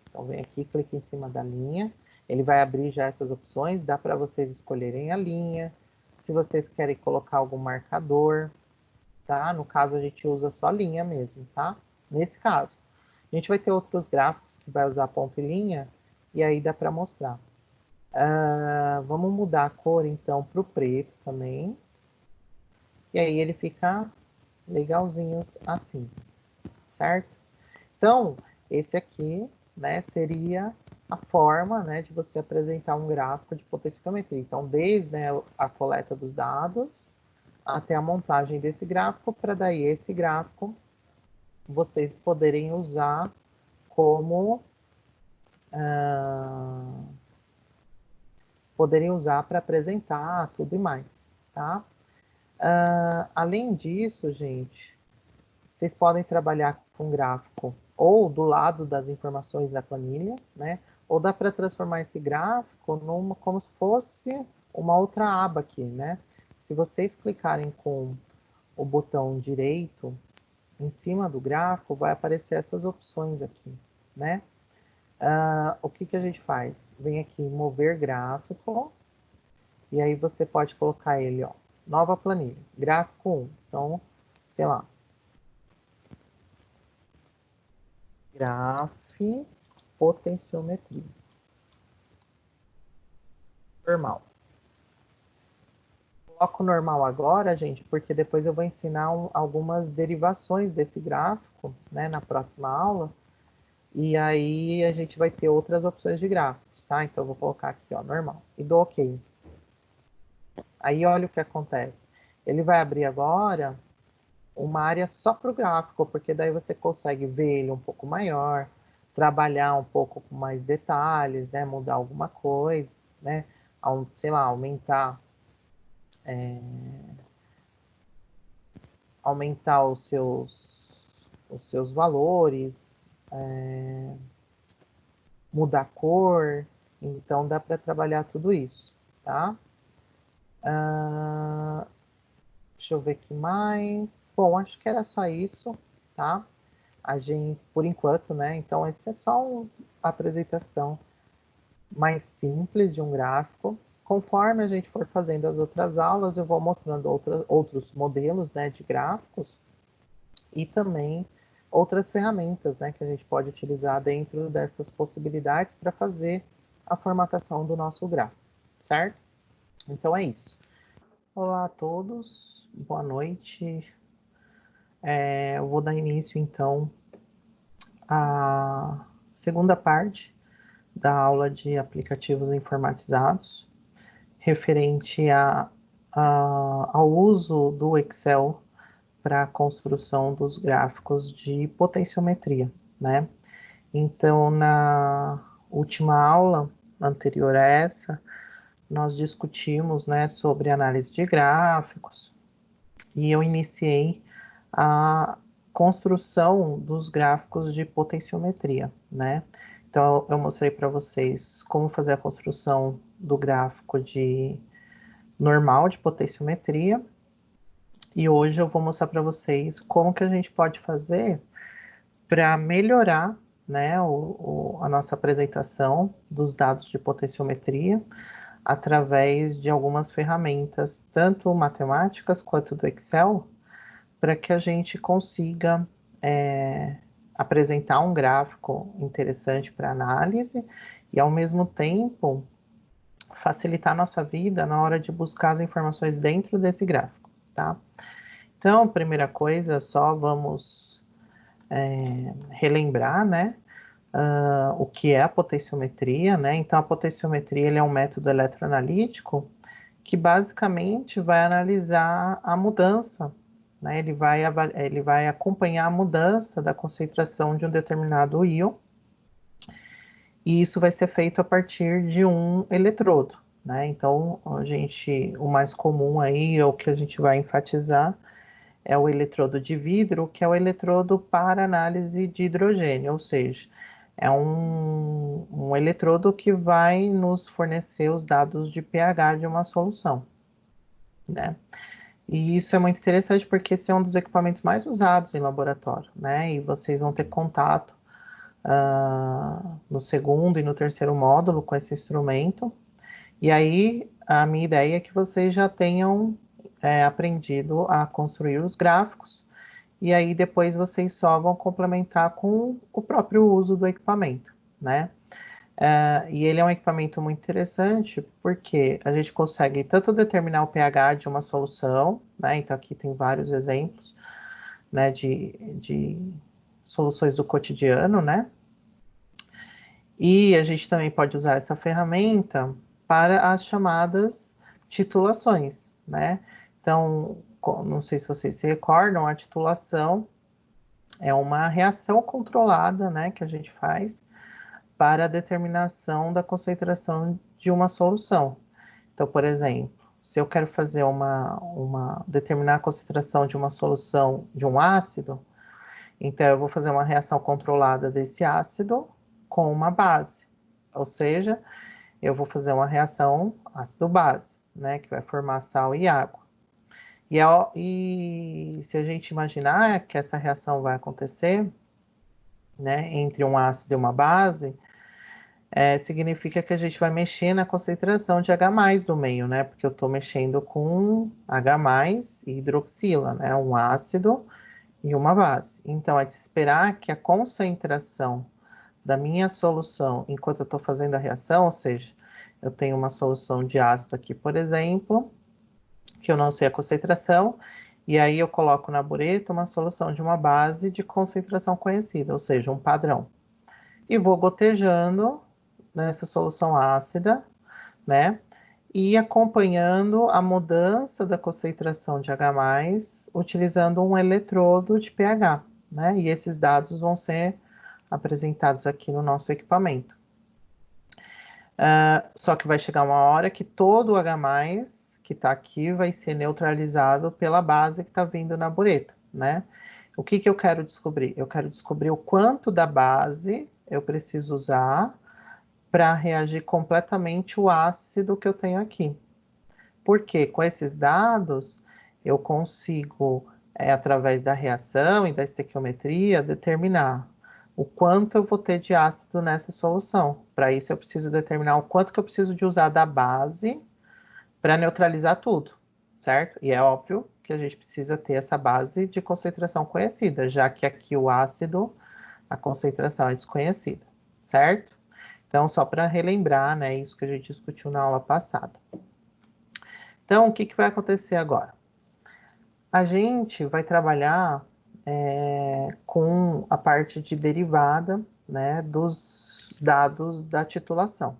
Então vem aqui, clica em cima da linha. Ele vai abrir já essas opções. Dá para vocês escolherem a linha. Se vocês querem colocar algum marcador, tá? No caso, a gente usa só linha mesmo, tá? Nesse caso. A gente vai ter outros gráficos que vai usar ponto e linha, e aí dá para mostrar. Vamos mudar a cor, então, para o preto também. E aí ele fica legalzinho assim, certo? Então, esse aqui, né, seria a forma, né, de você apresentar um gráfico de potenciometria. Então, desde, né, a coleta dos dados até a montagem desse gráfico, para daí esse gráfico vocês poderem usar como para apresentar tudo e mais, tá? Além disso, gente, vocês podem trabalhar com gráfico ou do lado das informações da planilha, né? Ou dá para transformar esse gráfico como se fosse uma outra aba aqui, né? Se vocês clicarem com o botão direito em cima do gráfico, vai aparecer essas opções aqui, né? O que, que a gente faz? Vem aqui em mover gráfico, e aí você pode colocar ele, ó, nova planilha, gráfico 1. Então, sei lá, graf potenciometria. normal. Coloco normal agora, gente, porque depois eu vou ensinar algumas derivações desse gráfico, né, na próxima aula. E aí a gente vai ter outras opções de gráficos, tá? Então eu vou colocar aqui, ó, normal. E dou OK. Aí olha o que acontece. Ele vai abrir agora uma área só para o gráfico, porque daí você consegue ver ele um pouco maior, trabalhar um pouco com mais detalhes, né? Mudar alguma coisa, né? Sei lá, aumentar os seus valores, mudar a cor. Então dá para trabalhar tudo isso, tá? Deixa eu ver aqui mais. Bom, acho que era só isso, tá? A gente, por enquanto, né? Então, essa é só uma apresentação mais simples de um gráfico. Conforme a gente for fazendo as outras aulas, eu vou mostrando outros modelos, né, de gráficos e também outras ferramentas, né, que a gente pode utilizar dentro dessas possibilidades para fazer a formatação do nosso gráfico, certo? Então é isso. Olá a todos, boa noite. Eu vou dar início então à segunda parte da aula de aplicativos informatizados, referente ao uso do Excel para a construção dos gráficos de potenciometria, né? Então, na última aula anterior a essa, nós discutimos, né, sobre análise de gráficos, e eu iniciei a construção dos gráficos de potenciometria, né? Então, eu mostrei para vocês como fazer a construção do gráfico de normal de potenciometria, e hoje eu vou mostrar para vocês como que a gente pode fazer para melhorar, né, a nossa apresentação dos dados de potenciometria através de algumas ferramentas, tanto matemáticas quanto do Excel, para que a gente consiga apresentar um gráfico interessante para análise e, ao mesmo tempo, facilitar a nossa vida na hora de buscar as informações dentro desse gráfico, tá? Então, primeira coisa, só vamos relembrar, né, o que é a potenciometria, né? Então, a potenciometria ele é um método eletroanalítico que basicamente vai analisar a mudança, né? Ele vai acompanhar a mudança da concentração de um determinado íon, e isso vai ser feito a partir de um eletrodo, né? Então, o mais comum aí, o que a gente vai enfatizar, é o eletrodo de vidro, que é o eletrodo para análise de hidrogênio, ou seja, é um eletrodo que vai nos fornecer os dados de pH de uma solução, né? E isso é muito interessante porque esse é um dos equipamentos mais usados em laboratório, né? E vocês vão ter contato no segundo e no terceiro módulo com esse instrumento. E aí, a minha ideia é que vocês já tenham aprendido a construir os gráficos, e aí depois vocês só vão complementar com o próprio uso do equipamento, né? E ele é um equipamento muito interessante porque a gente consegue tanto determinar o pH de uma solução, né? Então aqui tem vários exemplos, né, de soluções do cotidiano, né? E a gente também pode usar essa ferramenta para as chamadas titulações, né? Então, não sei se vocês se recordam, a titulação é uma reação controlada, né, que a gente faz para a determinação da concentração de uma solução. Então, por exemplo, se eu quero fazer determinar a concentração de uma solução de um ácido, então eu vou fazer uma reação controlada desse ácido com uma base, ou seja, eu vou fazer uma reação ácido-base, né, que vai formar sal e água. E se a gente imaginar que essa reação vai acontecer, né, entre um ácido e uma base, significa que a gente vai mexer na concentração de H+ do meio, né, porque eu estou mexendo com H+ e hidroxila, né, um ácido e uma base. Então, é de se esperar que a concentração da minha solução, enquanto eu estou fazendo a reação, ou seja, Eu tenho uma solução de ácido aqui, por exemplo, que eu não sei a concentração, e aí eu coloco na bureta uma solução de uma base de concentração conhecida, ou seja, um padrão. E vou gotejando nessa solução ácida, né? E acompanhando a mudança da concentração de H+, utilizando um eletrodo de pH, né? E esses dados vão ser apresentados aqui no nosso equipamento. Só que vai chegar uma hora que todo o H+, que está aqui, vai ser neutralizado pela base que está vindo na bureta, né? O que que eu quero descobrir? Eu quero descobrir o quanto da base eu preciso usar para reagir completamente o ácido que eu tenho aqui. Porque com esses dados, eu consigo, através da reação e da estequiometria, determinar o quanto eu vou ter de ácido nessa solução. Para isso, eu preciso determinar o quanto que eu preciso de usar da base para neutralizar tudo, certo? E é óbvio que a gente precisa ter essa base de concentração conhecida, já que aqui o ácido, a concentração é desconhecida, certo? Então, só para relembrar, né, isso que a gente discutiu na aula passada. Então, o que que vai acontecer agora? A gente vai trabalhar com a parte de derivada, né, dos dados da titulação.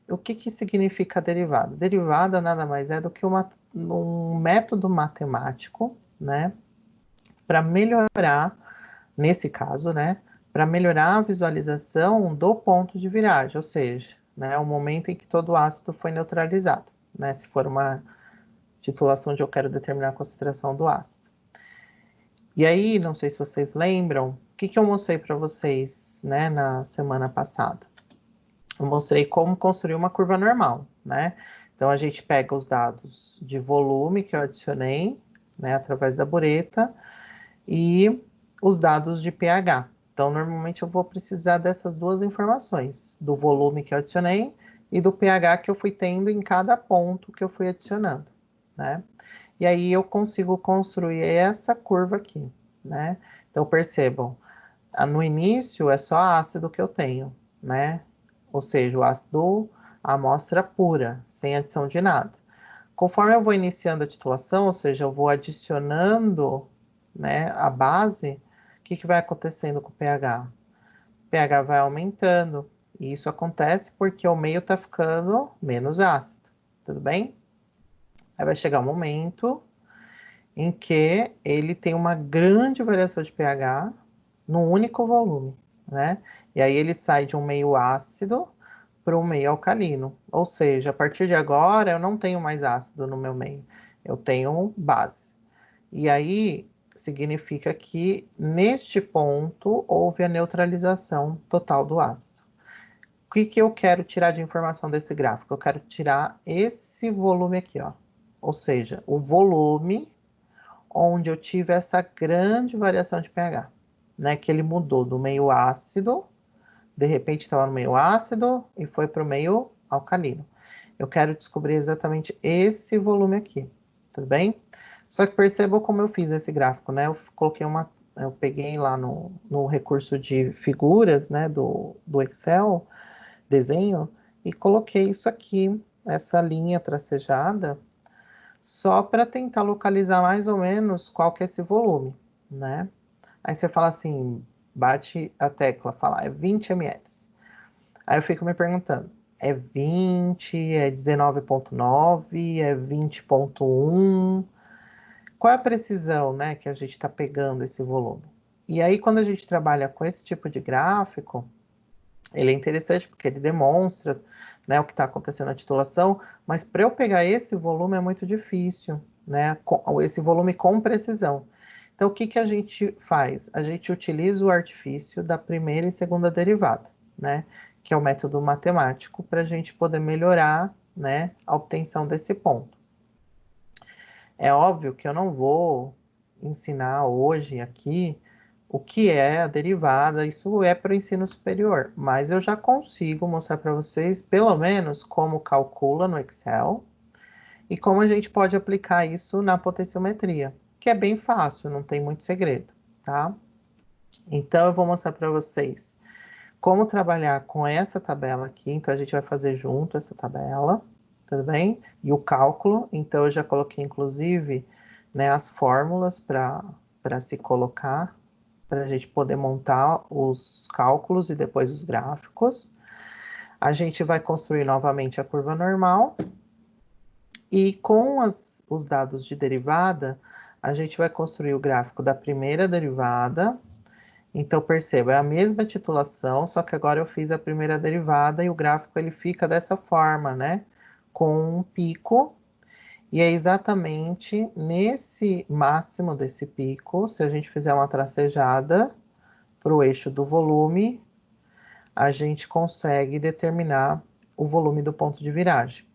O que que significa derivada? Derivada nada mais é do que um método matemático, né, para melhorar, nesse caso, né, para melhorar a visualização do ponto de viragem, ou seja, né, o momento em que todo o ácido foi neutralizado, né, se for uma titulação onde eu quero determinar a concentração do ácido. E aí, não sei se vocês lembram, o que que eu mostrei para vocês, né, na semana passada? Eu mostrei como construir uma curva normal, né? Então, a gente pega os dados de volume que eu adicionei, né, através da bureta, e os dados de pH. Então, normalmente eu vou precisar dessas duas informações, do volume que eu adicionei e do pH que eu fui tendo em cada ponto que eu fui adicionando, né? E aí eu consigo construir essa curva aqui, né? Então, percebam, no início é só ácido que eu tenho, né? Ou seja, o ácido, a amostra pura, sem adição de nada. Conforme eu vou iniciando a titulação, ou seja, eu vou adicionando, né, a base, o que que vai acontecendo com o pH? O pH vai aumentando, e isso acontece porque o meio está ficando menos ácido, tudo bem? Aí vai chegar um momento em que ele tem uma grande variação de pH num único volume, né? E aí ele sai de um meio ácido para um meio alcalino. Ou seja, a partir de agora eu não tenho mais ácido no meu meio, eu tenho base. E aí significa que neste ponto houve a neutralização total do ácido. O que que eu quero tirar de informação desse gráfico? Eu quero tirar esse volume aqui, ó. Ou seja, o volume onde eu tive essa grande variação de pH, né? Que ele mudou do meio ácido, de repente estava no meio ácido e foi para o meio alcalino. Eu quero descobrir exatamente esse volume aqui, tudo bem? Só que percebam como eu fiz esse gráfico, né? Eu peguei lá no recurso de figuras, né, do Excel, desenho, e coloquei isso aqui, essa linha tracejada, só para tentar localizar mais ou menos qual que é esse volume, né? Aí você fala assim, bate a tecla, fala, é 20 ml. Aí eu fico me perguntando, é 20, é 19,9, é 20,1? Qual é a precisão, né, que a gente está pegando esse volume? E aí, quando a gente trabalha com esse tipo de gráfico, ele é interessante porque ele demonstra, né, o que está acontecendo na titulação, mas para eu pegar esse volume é muito difícil, né, esse volume com precisão. Então, o que que a gente faz? A gente utiliza o artifício da primeira e segunda derivada, né, que é o método matemático, para a gente poder melhorar, né, a obtenção desse ponto. É óbvio que eu não vou ensinar hoje aqui o que é a derivada, isso é para o ensino superior, mas eu já consigo mostrar para vocês, pelo menos, como calcula no Excel e como a gente pode aplicar isso na potenciometria, que é bem fácil, não tem muito segredo, tá? Então, eu vou mostrar para vocês como trabalhar com essa tabela aqui. Então, a gente vai fazer junto essa tabela, tudo bem? E o cálculo. Então, eu já coloquei, inclusive, né, as fórmulas para se colocar, para a gente poder montar os cálculos e depois os gráficos. A gente vai construir novamente a curva normal. E com os dados de derivada, a gente vai construir o gráfico da primeira derivada. Então, perceba, é a mesma titulação, só que agora eu fiz a primeira derivada e o gráfico ele fica dessa forma, né? Com um pico. E é exatamente nesse máximo desse pico, se a gente fizer uma tracejada para o eixo do volume, a gente consegue determinar o volume do ponto de viragem.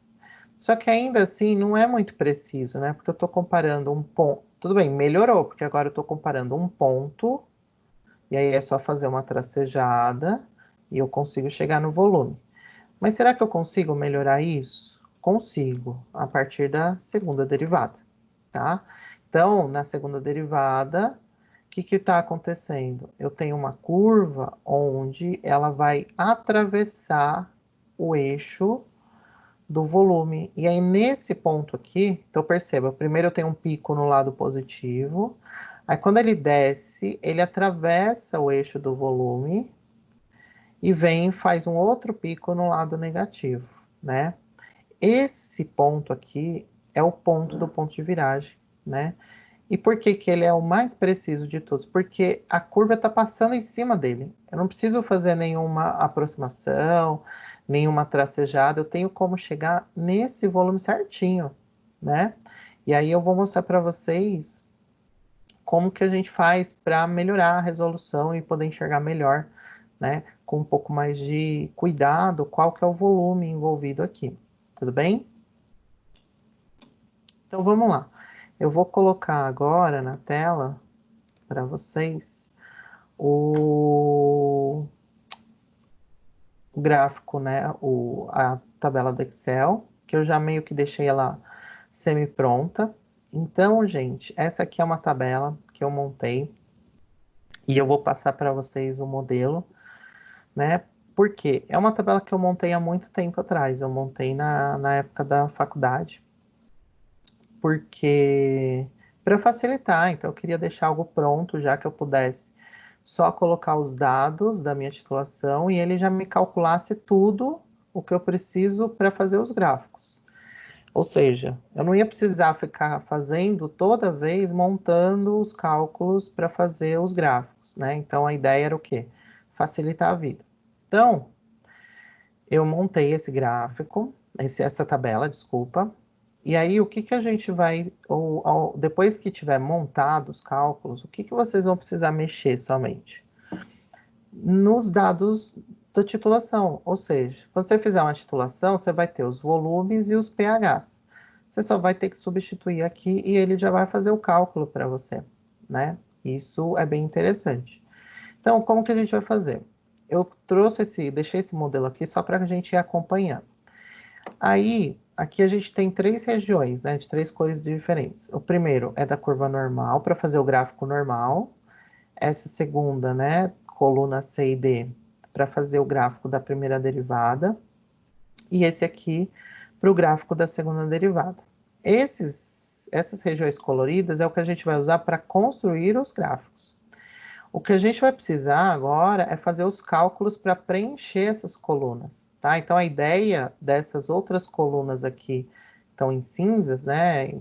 Só que ainda assim não é muito preciso, né? Porque eu estou comparando um ponto. Tudo bem, melhorou, porque agora eu estou comparando um ponto, e aí é só fazer uma tracejada e eu consigo chegar no volume. Mas será que eu consigo melhorar isso? Consigo, a partir da segunda derivada, tá? Então, na segunda derivada, o que está acontecendo? Eu tenho uma curva onde ela vai atravessar o eixo do volume. E aí, nesse ponto aqui, então perceba, primeiro eu tenho um pico no lado positivo, aí quando ele desce, ele atravessa o eixo do volume e vem e faz um outro pico no lado negativo, né? Esse ponto aqui é o ponto do ponto de viragem, né? E por que que ele é o mais preciso de todos? Porque a curva está passando em cima dele. Eu não preciso fazer nenhuma aproximação, nenhuma tracejada. Eu tenho como chegar nesse volume certinho, né? E aí eu vou mostrar para vocês como que a gente faz para melhorar a resolução e poder enxergar melhor, né? Com um pouco mais de cuidado, qual que é o volume envolvido aqui. Tudo bem? Então vamos lá. Eu vou colocar agora na tela para vocês o gráfico, né? A tabela do Excel, que eu já meio que deixei ela semi-pronta. Então, gente, essa aqui é uma tabela que eu montei e eu vou passar para vocês o modelo, né? Porque é uma tabela que eu montei há muito tempo atrás, eu montei na época da faculdade, porque para facilitar, então eu queria deixar algo pronto, já que eu pudesse só colocar os dados da minha titulação e ele já me calculasse tudo o que eu preciso para fazer os gráficos. Ou seja, eu não ia precisar ficar fazendo toda vez montando os cálculos para fazer os gráficos, né? Então a ideia era o quê? Facilitar a vida. Então, eu montei esse gráfico, essa tabela, desculpa. E aí, o que que a gente vai, depois que tiver montado os cálculos, o que que vocês vão precisar mexer somente? Nos dados da titulação, ou seja, quando você fizer uma titulação, você vai ter os volumes e os pHs. Você só vai ter que substituir aqui e ele já vai fazer o cálculo para você, né? Isso é bem interessante. Então, como que a gente vai fazer? Eu deixei esse modelo aqui só para a gente ir acompanhando. Aí, aqui a gente tem três regiões, né, de três cores diferentes. O primeiro é da curva normal, para fazer o gráfico normal. Essa segunda, né, coluna C e D, para fazer o gráfico da primeira derivada. E esse aqui, para o gráfico da segunda derivada. Essas regiões coloridas é o que a gente vai usar para construir os gráficos. O que a gente vai precisar agora é fazer os cálculos para preencher essas colunas, tá? Então, a ideia dessas outras colunas aqui, estão em cinzas, né?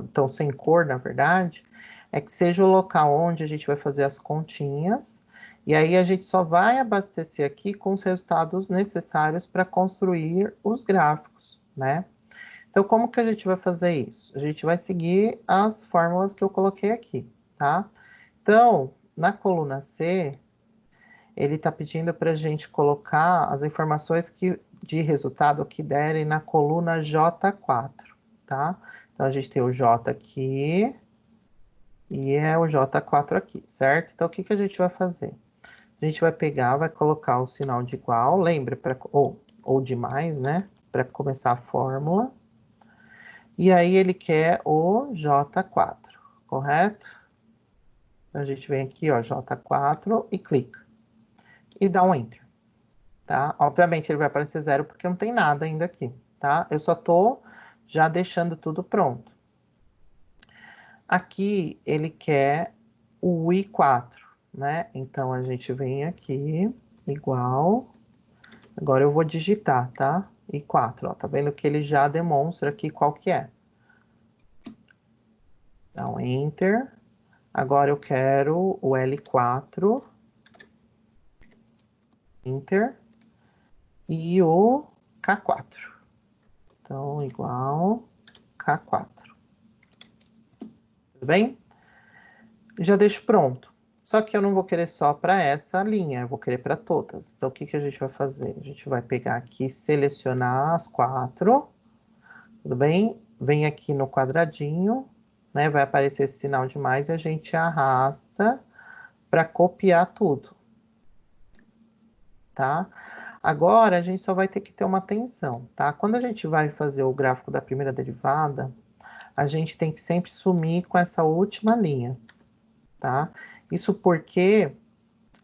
Estão sem cor, na verdade, é que seja o local onde a gente vai fazer as continhas, e aí a gente só vai abastecer aqui com os resultados necessários para construir os gráficos, né? Então, como que a gente vai fazer isso? A gente vai seguir as fórmulas que eu coloquei aqui, tá? Então, na coluna C, ele está pedindo para a gente colocar as informações de resultado que derem na coluna J4, tá? Então, a gente tem o J aqui e é o J4 aqui, certo? Então, o que que a gente vai fazer? A gente vai pegar, vai colocar o sinal de igual, lembra, ou de mais, né? Para começar a fórmula. E aí, ele quer o J4, correto? Então, a gente vem aqui, ó, J4 e clica. E dá um Enter. tá? Obviamente ele vai aparecer zero porque não tem nada ainda aqui, tá? Eu só tô já deixando tudo pronto. Aqui ele quer o I4, né? Então a gente vem aqui, igual. Agora eu vou digitar, tá? I4, ó. Tá vendo que ele já demonstra aqui qual que é. Dá um Enter. Agora eu quero o L4. Enter. E o K4. Então, igual K4. Tudo bem? Já deixo pronto. Só que eu não vou querer só para essa linha, eu vou querer para todas. Então, o que que a gente vai fazer? A gente vai pegar aqui, selecionar as 4. Tudo bem? Vem aqui no quadradinho, né? Vai aparecer esse sinal de mais e a gente arrasta para copiar tudo. Tá? Agora, a gente só vai ter que ter uma atenção, tá? Quando a gente vai fazer o gráfico da primeira derivada, a gente tem que sempre sumir com essa última linha, tá? Isso porque,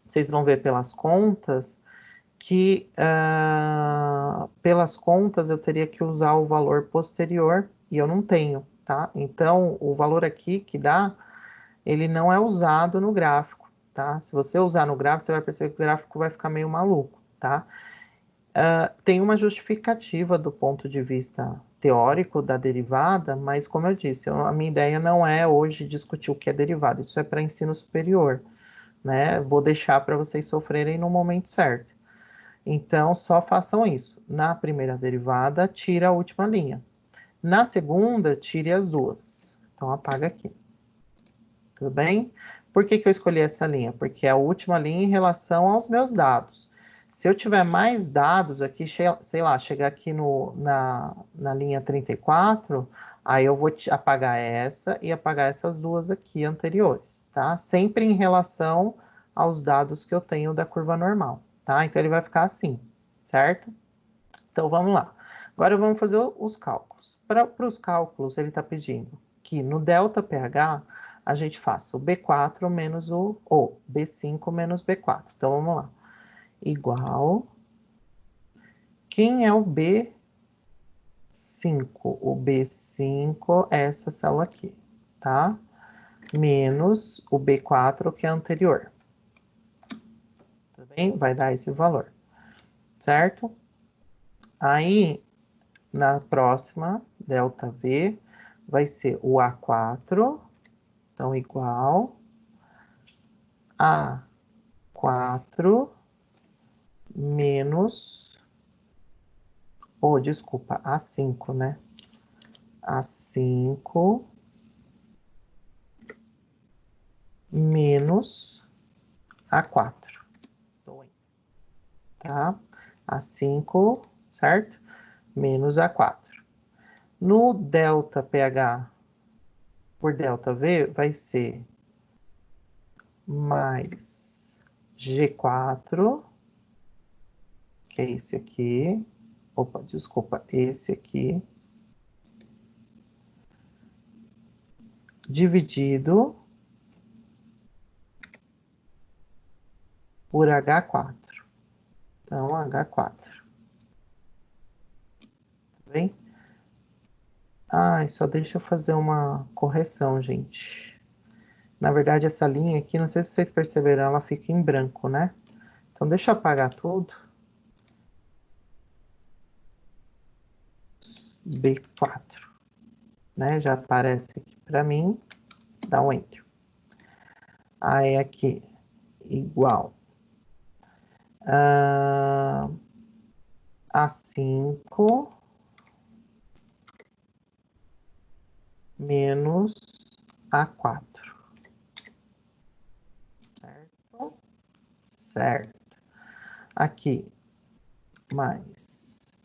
vocês vão ver pelas contas, que pelas contas eu teria que usar o valor posterior, e eu não tenho, tá? Então, o valor aqui que dá, ele não é usado no gráfico, tá? Se você usar no gráfico, você vai perceber que o gráfico vai ficar meio maluco, tá? Tem uma justificativa do ponto de vista teórico da derivada, mas como eu disse, a minha ideia não é hoje discutir o que é derivada, isso é para ensino superior, né? Vou deixar para vocês sofrerem no momento certo. Então, só façam isso. Na primeira derivada, tira a última linha. Na segunda, tire as duas. Então, apaga aqui. Tudo bem? Por que que eu escolhi essa linha? Porque é a última linha em relação aos meus dados. Se eu tiver mais dados aqui, sei lá, chegar aqui na linha 34, aí eu vou apagar essa e apagar essas duas aqui anteriores, tá? Sempre em relação aos dados que eu tenho da curva normal, tá? Então ele vai ficar assim, certo? Então vamos lá. Agora vamos fazer os cálculos. Para os cálculos, ele está pedindo que no ΔPH a gente faça o B4 menos ou B5 menos B4. Então vamos lá. Igual. Quem é o B5? O B5 é essa célula aqui, tá? Menos o B4, que é anterior. Tá bem? Vai dar esse valor, certo? Aí, na próxima, ΔV, vai ser o A4, então igual A4 menos, desculpa, A5, né? A5 menos A4, tá? A5, certo? Menos A4. No ΔPH por ΔV vai ser mais G4, que é esse aqui. Opa, desculpa, esse aqui. Dividido por H4. Então, H4. Tá bem? Só deixa eu fazer uma correção, gente. Na verdade, essa linha aqui, não sei se vocês perceberam, ela fica em branco, né? Então, deixa eu apagar tudo. B4, né? Já aparece aqui para mim. Dá um Enter. Aí, aqui, igual A5 menos A4. Certo? Certo. Aqui, mais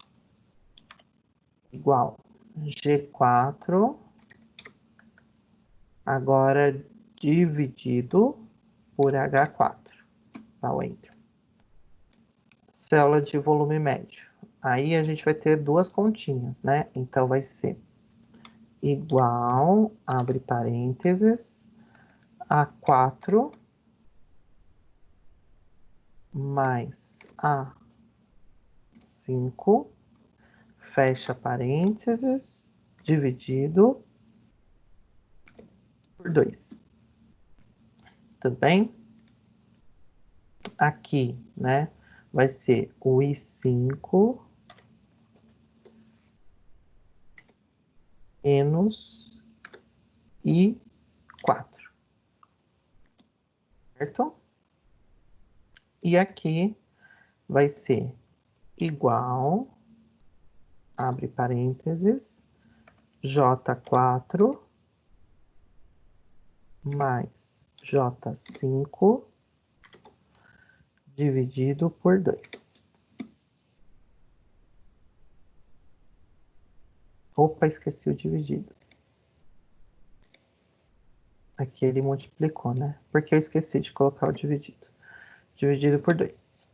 igual G4, agora dividido por H4. Dá o Enter. Célula de volume médio. Aí a gente vai ter duas continhas, né? Então vai ser igual, abre parênteses, A4 mais A4 5, fecha parênteses, dividido por 2. Tudo bem? Aqui, né, vai ser o I5 menos I4, certo? E aqui vai ser igual, abre parênteses, J4 mais J5 dividido por 2. Opa, esqueci o dividido. Aqui ele multiplicou, né? Porque eu esqueci de colocar o dividido. Dividido por 2.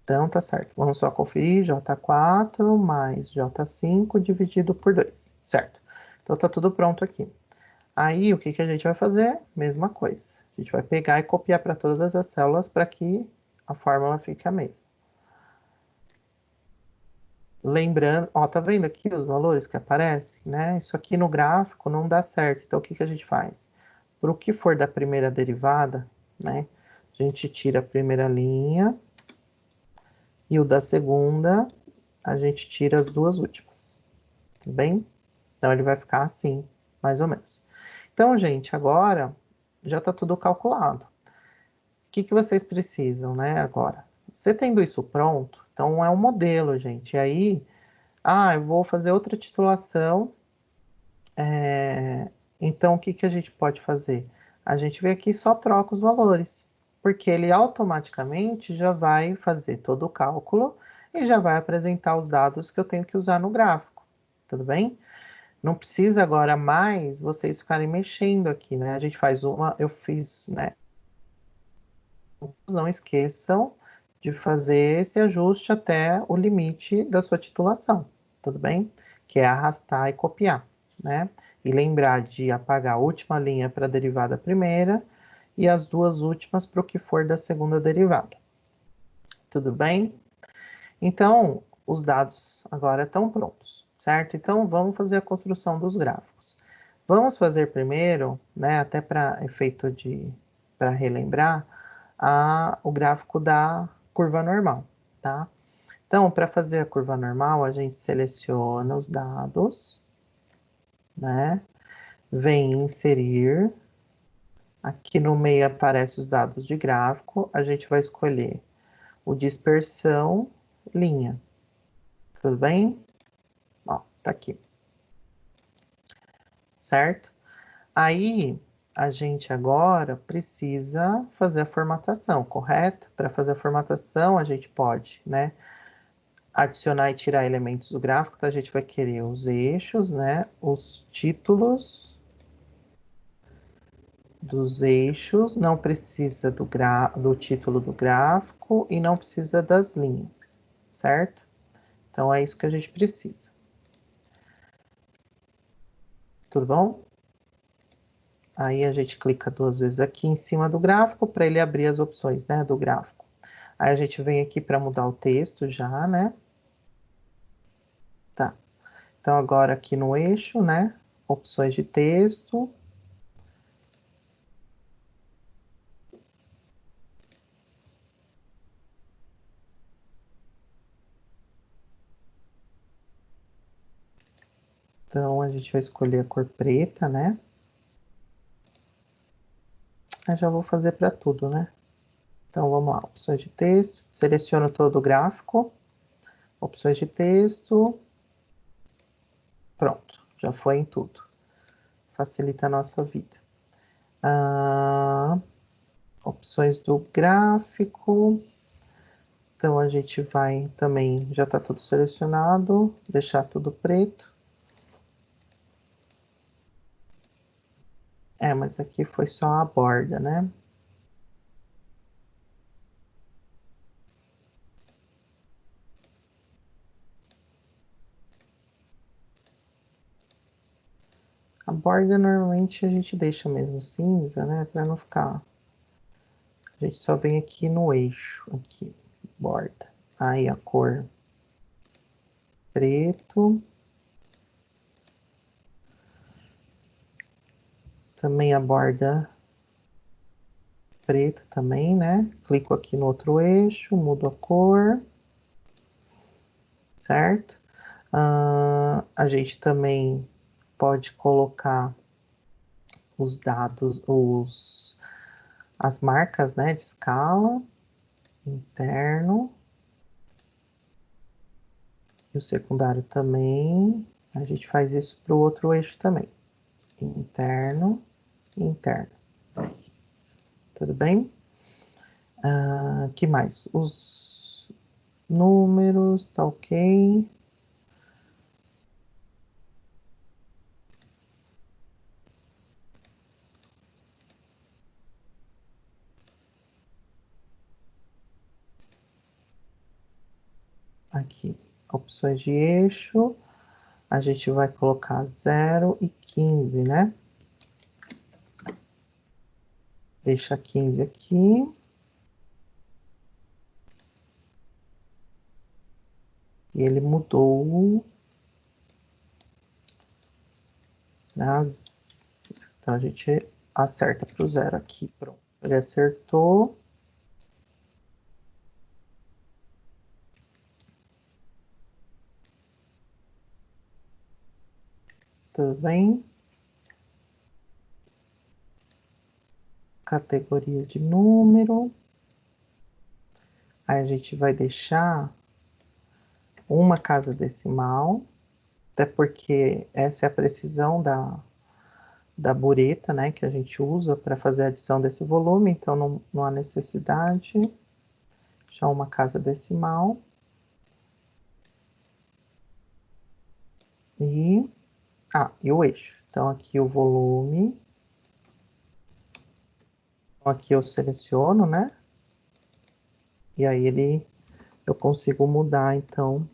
Então, tá certo. Vamos só conferir. J4 mais J5 dividido por 2. Certo. Então, tá tudo pronto aqui. Aí, o que que a gente vai fazer? Mesma coisa. A gente vai pegar e copiar para todas as células para que a fórmula fique a mesma. Lembrando, ó, tá vendo aqui os valores que aparecem, né? Isso aqui no gráfico não dá certo. Então, o que que a gente faz? Para o que for da primeira derivada, né? A gente tira a primeira linha e o da segunda, a gente tira as duas últimas. Tudo bem? Então, ele vai ficar assim, mais ou menos. Então, gente, agora já está tudo calculado. O que que vocês precisam, né, agora? Você tendo isso pronto, então é um modelo, gente. E aí, eu vou fazer outra titulação. Então, o que que a gente pode fazer? A gente vem aqui e só troca os valores, porque ele automaticamente já vai fazer todo o cálculo e já vai apresentar os dados que eu tenho que usar no gráfico, tudo bem? Não precisa agora mais vocês ficarem mexendo aqui, né? A gente faz eu fiz, né? Não esqueçam de fazer esse ajuste até o limite da sua titulação, tudo bem? Que é arrastar e copiar, né? E lembrar de apagar a última linha para a derivada primeira e as duas últimas para o que for da segunda derivada. Tudo bem? Então, os dados agora estão prontos, certo? Então, vamos fazer a construção dos gráficos. Vamos fazer primeiro, né, até para efeito para relembrar, o gráfico da curva normal, tá? Então, para fazer a curva normal, a gente seleciona os dados, né? Vem inserir. Aqui no meio aparece os dados de gráfico. A gente vai escolher o dispersão linha. Tudo bem? Ó, tá aqui. Certo? Aí, a gente agora precisa fazer a formatação, correto? Para fazer a formatação, a gente pode, né, adicionar e tirar elementos do gráfico. Então, a gente vai querer os eixos, né, os títulos dos eixos, não precisa do título do gráfico e não precisa das linhas, certo? Então, é isso que a gente precisa. Tudo bom? Aí a gente clica duas vezes aqui em cima do gráfico para ele abrir as opções, né, do gráfico. Aí a gente vem aqui para mudar o texto já, né? Tá. Então agora aqui no eixo, né, opções de texto. Então a gente vai escolher a cor preta, né? Eu já vou fazer para tudo, né? Então vamos lá, opções de texto, seleciono todo o gráfico, opções de texto, pronto, já foi em tudo. Facilita a nossa vida. Opções do gráfico. Então a gente vai também, já está tudo selecionado, deixar tudo preto. Mas aqui foi só a borda, né? A borda normalmente a gente deixa mesmo cinza, né? Para não ficar. A gente só vem aqui no eixo, aqui, borda. Aí a cor preto. Também a borda preto também, né? Clico aqui no outro eixo, mudo a cor, certo? A gente também pode colocar os dados, as marcas, né, de escala, interno, e o secundário também. A gente faz isso para o outro eixo também, interno e interno. Tudo bem? Que mais? Os números, tá ok. Aqui, opções de eixo, a gente vai colocar 0 e 15, né? Deixa 15 aqui. E ele mudou as... Então, a gente acerta para o 0 aqui, pronto. Ele acertou. Tudo bem? Categoria de número. Aí a gente vai deixar uma casa decimal, até porque essa é a precisão da bureta, né, que a gente usa para fazer a adição desse volume, então não há necessidade. Deixar uma casa decimal. E, e o eixo. Então, aqui o volume. Então, aqui eu seleciono, né? E aí eu consigo mudar, então,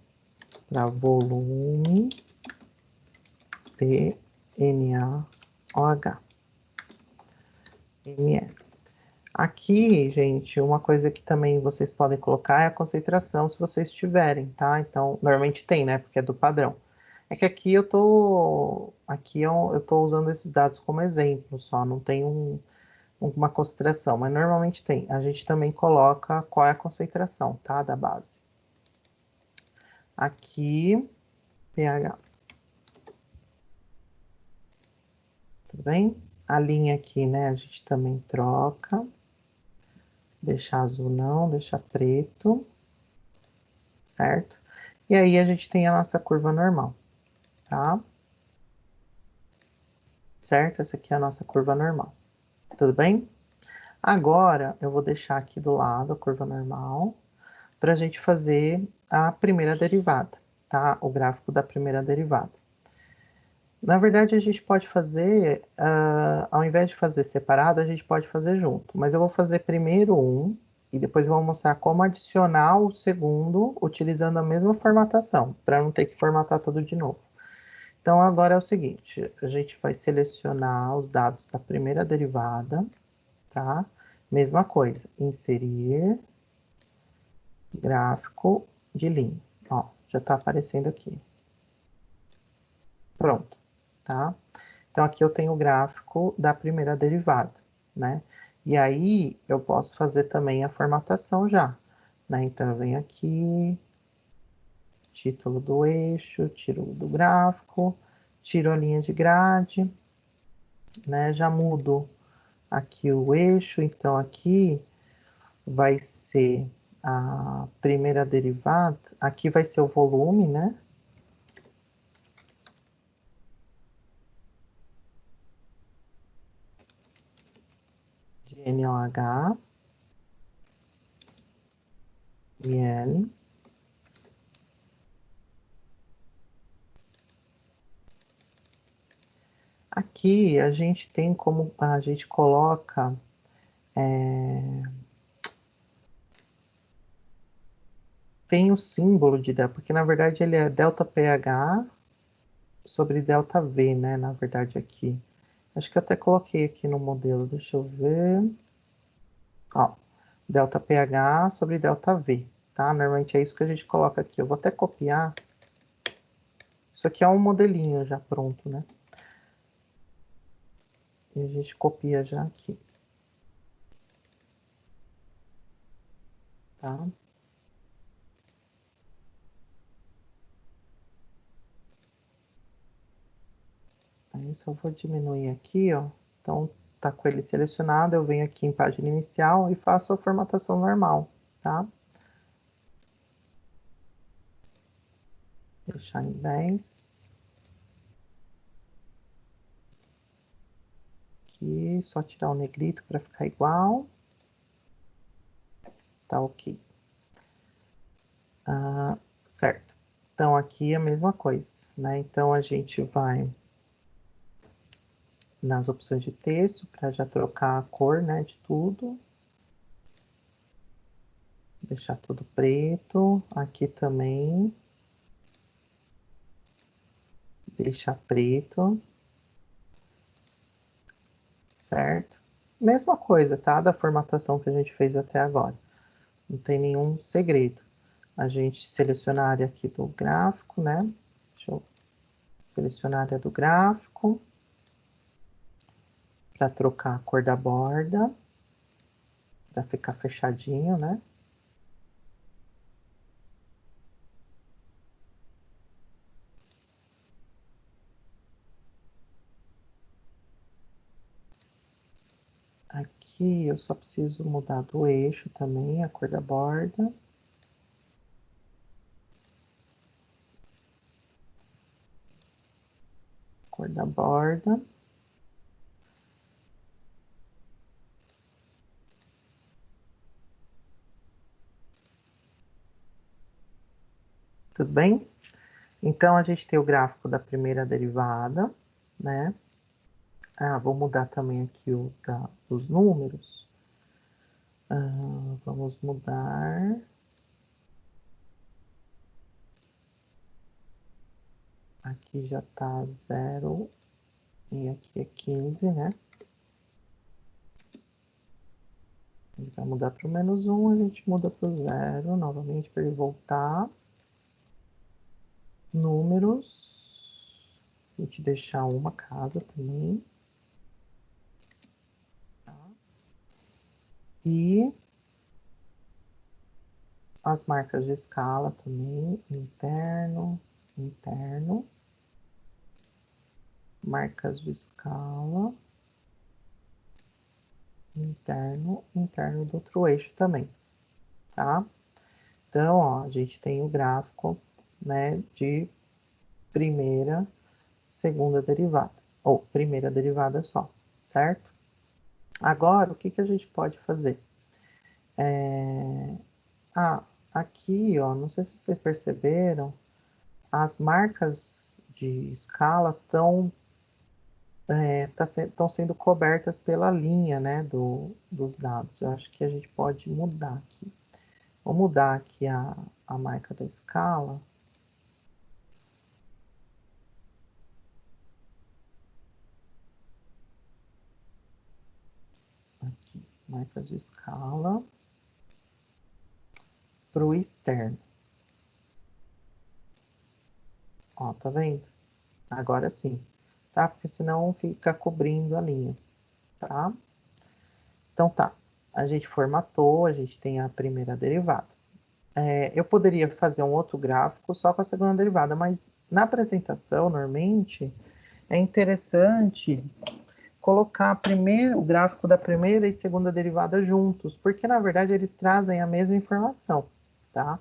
para volume TNAOH. ME. Aqui, gente, uma coisa que também vocês podem colocar é a concentração, se vocês tiverem, tá? Então, normalmente tem, né? Porque é do padrão. É que aqui eu tô usando esses dados como exemplo só, não tem uma concentração, mas normalmente tem. A gente também coloca qual é a concentração, tá? Da base. Aqui, pH. Tudo bem? A linha aqui, né? A gente também troca. Deixar azul não, deixar preto. Certo? E aí a gente tem a nossa curva normal, tá? Certo? Essa aqui é a nossa curva normal. Tudo bem? Agora eu vou deixar aqui do lado a curva normal para a gente fazer a primeira derivada, tá? O gráfico da primeira derivada. Na verdade, a gente pode fazer, ao invés de fazer separado, a gente pode fazer junto. Mas eu vou fazer primeiro um e depois eu vou mostrar como adicionar o segundo utilizando a mesma formatação, para não ter que formatar tudo de novo. Então, agora é o seguinte, a gente vai selecionar os dados da primeira derivada, tá? Mesma coisa, inserir gráfico de linha. Ó, já está aparecendo aqui. Pronto, tá? Então, aqui eu tenho o gráfico da primeira derivada, né? E aí, eu posso fazer também a formatação já, né? Então, eu venho aqui, título do eixo, tiro do gráfico, tiro a linha de grade, né? Já mudo aqui o eixo, então aqui vai ser a primeira derivada, aqui vai ser o volume, né? De NOH, IL. Aqui a gente tem como, a gente coloca tem o símbolo de delta, porque na verdade ele é delta pH sobre delta V, né? Na verdade aqui. Acho que eu até coloquei aqui no modelo, deixa eu ver. Ó, delta pH sobre delta V, tá? Normalmente é isso que a gente coloca aqui. Eu vou até copiar Isso aqui é um modelinho já pronto, né? E a gente copia já aqui. Tá? Aí só vou diminuir aqui, ó. Então, tá com ele selecionado, eu venho aqui em página inicial e faço a formatação normal, tá? Deixar em 10. Aqui, só tirar o negrito para ficar igual. Tá ok. Certo. Então, aqui é a mesma coisa, né? Então, a gente vai nas opções de texto para já trocar a cor, né, de tudo. Deixar tudo preto. Aqui também. Deixar preto. Certo? Mesma coisa, tá? Da formatação que a gente fez até agora. Não tem nenhum segredo. A gente seleciona a área aqui do gráfico, né? Deixa eu selecionar a área do gráfico. Para trocar a cor da borda. Para ficar fechadinho, né? Aqui eu só preciso mudar do eixo também, a cor da borda. Cor da borda. Tudo bem? Então, a gente tem o gráfico da primeira derivada, né? Ah, vou mudar também aqui os números. Vamos mudar. Aqui já tá 0 e aqui é 15, né? Ele vai mudar para o -1, a gente muda para o 0 novamente para ele voltar. Números. A gente deixar uma casa também. Tá? E as marcas de escala também, interno, interno. Marcas de escala, interno, interno do outro eixo também, tá? Então, ó, a gente tem o gráfico, né, de primeira, segunda derivada, ou primeira derivada só, certo? Agora, o que que a gente pode fazer? Aqui, ó, não sei se vocês perceberam, as marcas de escala estão sendo cobertas pela linha, né, dos dados. Eu acho que a gente pode mudar aqui. Vou mudar aqui a marca da escala. Aqui, marca de escala para o externo. Ó, tá vendo? Agora sim, tá? Porque senão fica cobrindo a linha, tá? Então tá, a gente formatou, a gente tem a primeira derivada. Eu poderia fazer um outro gráfico só com a segunda derivada, mas na apresentação, normalmente, é interessante colocar o gráfico da primeira e segunda derivada juntos, porque na verdade eles trazem a mesma informação, tá?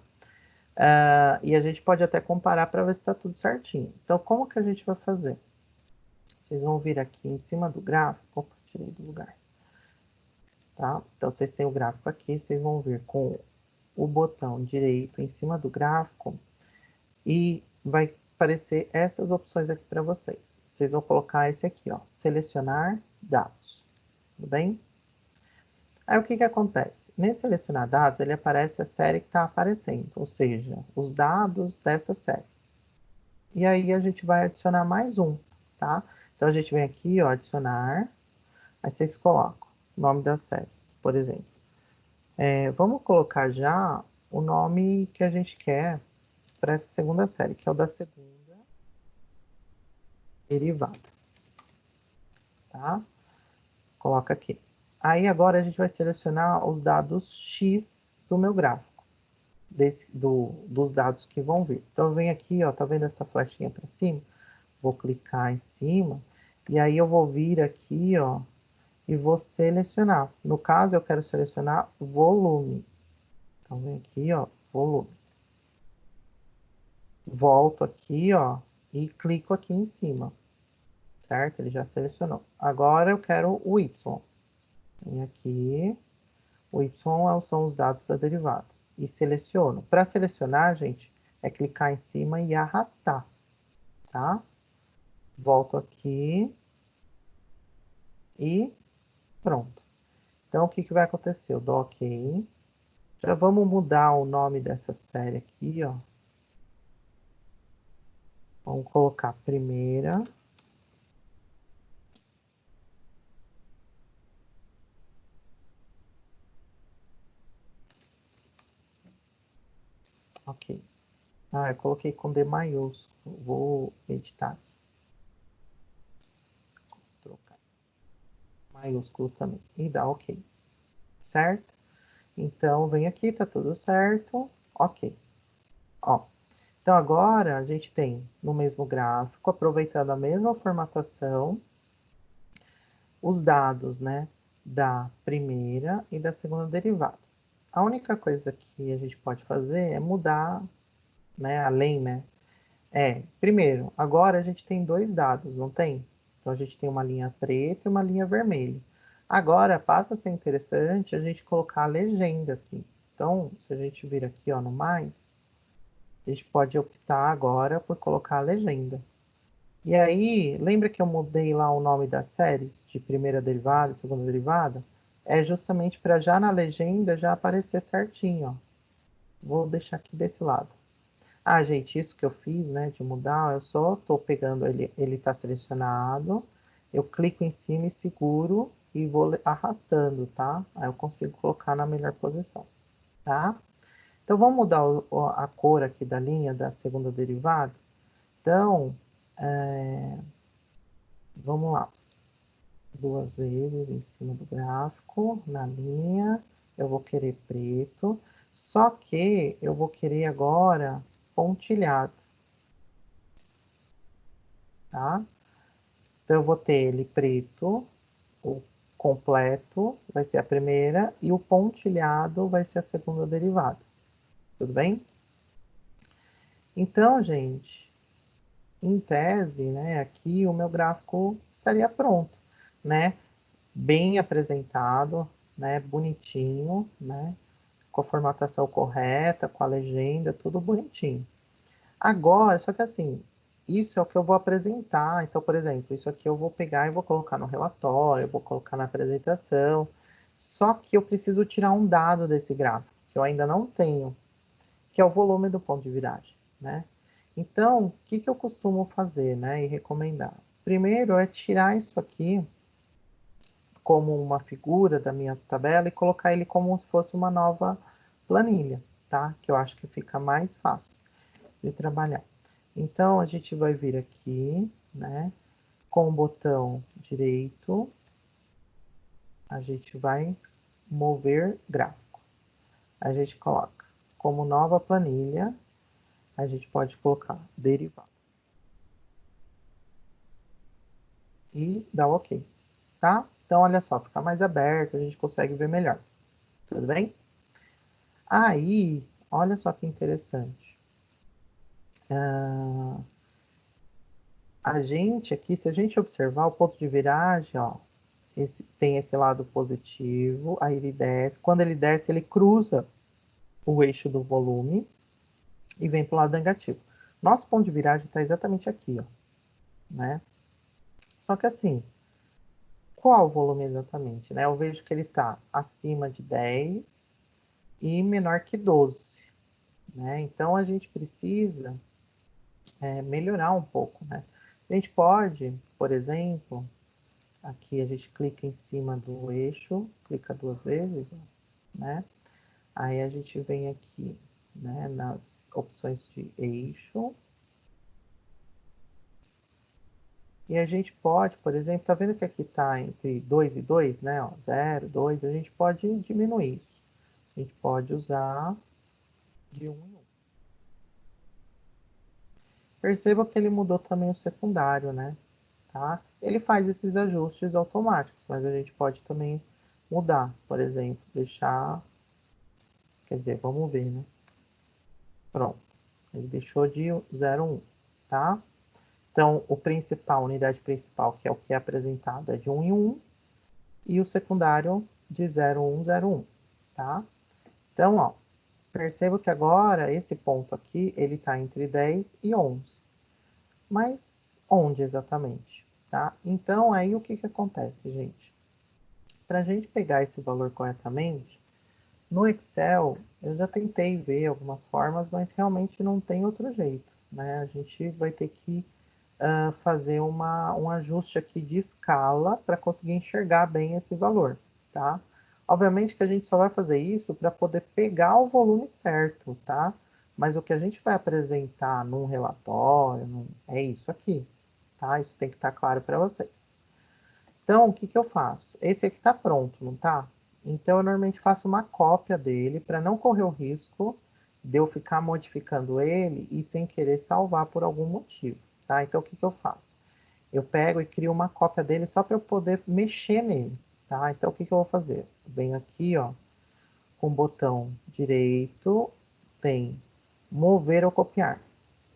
E a gente pode até comparar para ver se está tudo certinho. Então, como que a gente vai fazer? Vocês vão vir aqui em cima do gráfico, opa, tirei do lugar, tá? Então, vocês têm o gráfico aqui, vocês vão vir com o botão direito em cima do gráfico e vai aparecer essas opções aqui para vocês. Vocês vão colocar esse aqui, ó, selecionar dados, tudo bem? Aí o que que acontece? Nesse selecionar dados, ele aparece a série que está aparecendo, ou seja, os dados dessa série. E aí a gente vai adicionar mais um, tá? Então a gente vem aqui, ó, adicionar, aí vocês colocam o nome da série, por exemplo. Vamos colocar já o nome que a gente quer para essa segunda série, que é o da segunda derivada. Tá? Coloca aqui. Aí agora a gente vai selecionar os dados X do meu gráfico, dos dados que vão vir. Então eu venho aqui, ó, tá vendo essa flechinha para cima? Vou clicar em cima e aí eu vou vir aqui, ó, e vou selecionar. No caso eu quero selecionar volume. Então vem aqui, ó, volume. Volto aqui, ó, e clico aqui em cima, certo? Ele já selecionou. Agora eu quero o Y. Vem aqui, o Y são os dados da derivada. E seleciono. Para selecionar, gente, é clicar em cima e arrastar, tá? Volto aqui e pronto. Então, o que vai acontecer? Eu dou OK. Já vamos mudar o nome dessa série aqui, ó. Vamos colocar primeira. Ok. Ah, eu coloquei com D maiúsculo. Vou editar aqui. Vou trocar. Maiúsculo também. E dá OK. Certo? Então, vem aqui, tá tudo certo. OK. Ó. Então, agora a gente tem no mesmo gráfico, aproveitando a mesma formatação, os dados, né, da primeira e da segunda derivada. A única coisa que a gente pode fazer é mudar, né, além, né, primeiro, agora a gente tem dois dados, não tem? Então, a gente tem uma linha preta e uma linha vermelha. Agora, passa a ser interessante a gente colocar a legenda aqui. Então, se a gente vir aqui, ó, no mais, a gente pode optar agora por colocar a legenda. E aí, lembra que eu mudei lá o nome das séries, de primeira derivada, segunda derivada? É justamente para já na legenda já aparecer certinho, ó. Vou deixar aqui desse lado. Ah, gente, isso que eu fiz, né, de mudar, eu só estou pegando ele está selecionado, eu clico em cima e seguro e vou arrastando, tá? Aí eu consigo colocar na melhor posição, tá? Então, vamos mudar a cor aqui da linha da segunda derivada? Então, vamos lá. Duas vezes em cima do gráfico, na linha, eu vou querer preto, só que eu vou querer agora pontilhado, tá? Então, eu vou ter ele preto, o completo vai ser a primeira, e o pontilhado vai ser a segunda derivada. Tudo bem? Então, gente, em tese, né, aqui o meu gráfico estaria pronto, né? Bem apresentado, né, bonitinho, né? Com a formatação correta, com a legenda, tudo bonitinho. Agora, só que assim, isso é o que eu vou apresentar. Então, por exemplo, isso aqui eu vou pegar e vou colocar no relatório, eu vou colocar na apresentação. Só que eu preciso tirar um dado desse gráfico, que eu ainda não tenho, que é o volume do ponto de viragem, né? Então, o que eu costumo fazer, né, e recomendar? Primeiro é tirar isso aqui como uma figura da minha tabela e colocar ele como se fosse uma nova planilha, tá? Que eu acho que fica mais fácil de trabalhar. Então, a gente vai vir aqui, né? Com o botão direito, a gente vai mover gráfico. A gente coloca como nova planilha, a gente pode colocar derivado. E dá OK, tá? Então, olha só, fica mais aberto, a gente consegue ver melhor. Tudo bem? Aí, olha só que interessante. A gente aqui, se a gente observar o ponto de viragem, ó, tem esse lado positivo, aí ele desce. Quando ele desce, ele cruza o eixo do volume e vem para o lado negativo. Nosso ponto de viragem está exatamente aqui, ó, né? Só que assim, qual o volume exatamente, né? Eu vejo que ele está acima de 10 e menor que 12, né? Então, a gente precisa melhorar um pouco, né? A gente pode, por exemplo, aqui a gente clica em cima do eixo, clica duas vezes, né? Aí a gente vem aqui, né, nas opções de eixo. E a gente pode, por exemplo, tá vendo que aqui está entre 2 e 2, né? Ó, 0, 2, a gente pode diminuir isso. A gente pode usar de 1 em 1. Perceba que ele mudou também o secundário, né? Tá? Ele faz esses ajustes automáticos, mas a gente pode também mudar, por exemplo, deixar, quer dizer, vamos ver, né? Pronto, ele deixou de 0, 1, tá? Então, o principal, a unidade principal, que é o que é apresentado, é de 1 em 1, e o secundário de 0, 1, 0, 1, tá? Então, ó, perceba que agora esse ponto aqui, ele está entre 10 e 11. Mas onde exatamente? Tá? Então, aí o que que acontece, gente? Para a gente pegar esse valor corretamente, no Excel, eu já tentei ver algumas formas, mas realmente não tem outro jeito, né? A gente vai ter que fazer um ajuste aqui de escala para conseguir enxergar bem esse valor, tá? Obviamente que a gente só vai fazer isso para poder pegar o volume certo, tá? Mas o que a gente vai apresentar num relatório é isso aqui, tá? Isso tem que estar claro para vocês. Então, o que que eu faço? Esse aqui está pronto, não tá? Então, eu normalmente faço uma cópia dele para não correr o risco de eu ficar modificando ele e sem querer salvar por algum motivo, tá? Então, o que que eu faço? Eu pego e crio uma cópia dele só para eu poder mexer nele, tá? Então, o que que eu vou fazer? Eu venho aqui, ó, com o botão direito, tem mover ou copiar.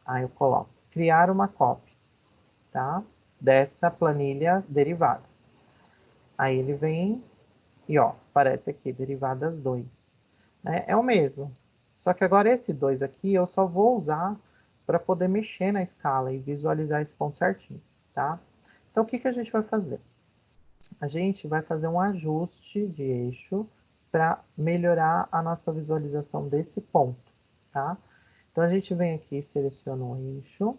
Aí eu coloco criar uma cópia, tá? Dessa planilha derivadas. Aí ele vem e, ó, aparece aqui, derivadas 2. Né? É o mesmo. Só que agora esse 2 aqui eu só vou usar para poder mexer na escala e visualizar esse ponto certinho, tá? Então, o que que a gente vai fazer? A gente vai fazer um ajuste de eixo para melhorar a nossa visualização desse ponto, tá? Então, a gente vem aqui e seleciona o eixo.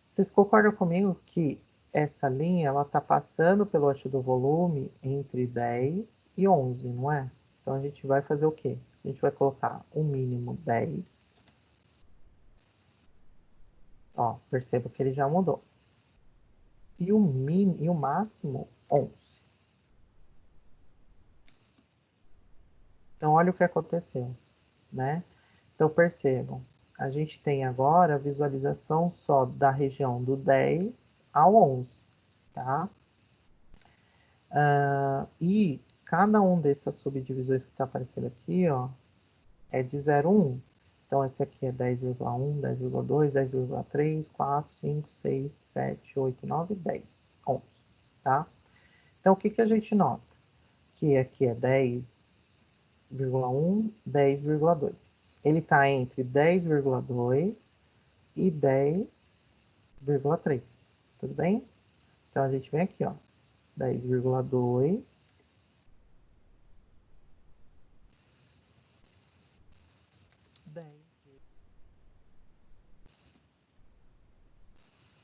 Vocês concordam comigo que essa linha ela está passando pelo eixo do volume entre 10 e 11, não é? Então, a gente vai fazer o quê? A gente vai colocar o mínimo 10. Ó, perceba que ele já mudou. E o máximo 11. Então, olha o que aconteceu, né? Então, percebam, a gente tem agora a visualização só da região do 10 ao 11, tá? E cada um dessas subdivisões que está aparecendo aqui, ó, é de 0 a 1. Então, esse aqui é 10,1, 10,2, 10,3, 4, 5, 6, 7, 8, 9, 10, 11, tá? Então, o que que a gente nota? Que aqui é 10,1, 10,2. Ele está entre 10,2 e 10,3. Tudo bem? Então, a gente vem aqui, ó, 10,2.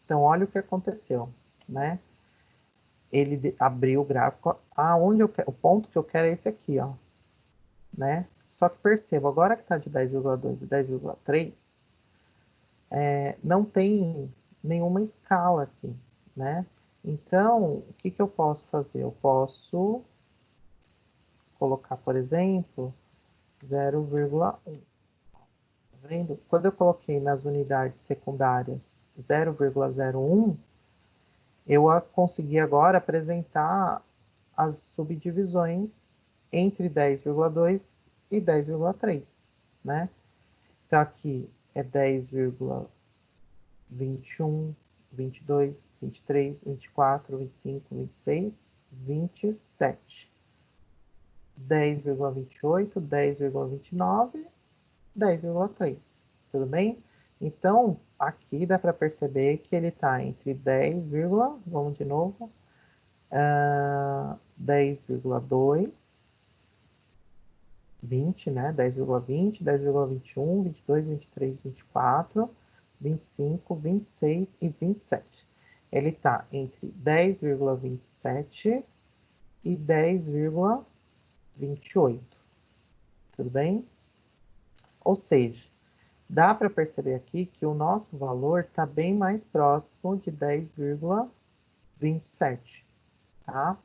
Então, olha o que aconteceu, né? Ele abriu o gráfico aonde eu quero, o ponto que eu quero é esse aqui, ó, né? Só que perceba, agora que está de 10,2 e 10,3, não tem nenhuma escala aqui, né? Então, o que que eu posso fazer? Eu posso colocar, por exemplo, 0,1. Tá vendo? Quando eu coloquei nas unidades secundárias 0,01, eu consegui agora apresentar as subdivisões entre 10,2 e 10,3, né? Então, aqui é 10,21, 22, 23, 24, 25, 26, 27, 10,28, 10,29, 10,3. Tudo bem? Então, aqui dá para perceber que ele está entre 10, vamos de novo, 10,2, 20, né? 10,20, 10,21, 22, 23, 24, 25, 26 e 27. Ele está entre 10,27 e 10,28. Tudo bem? Ou seja, dá para perceber aqui que o nosso valor está bem mais próximo de 10,27, tá?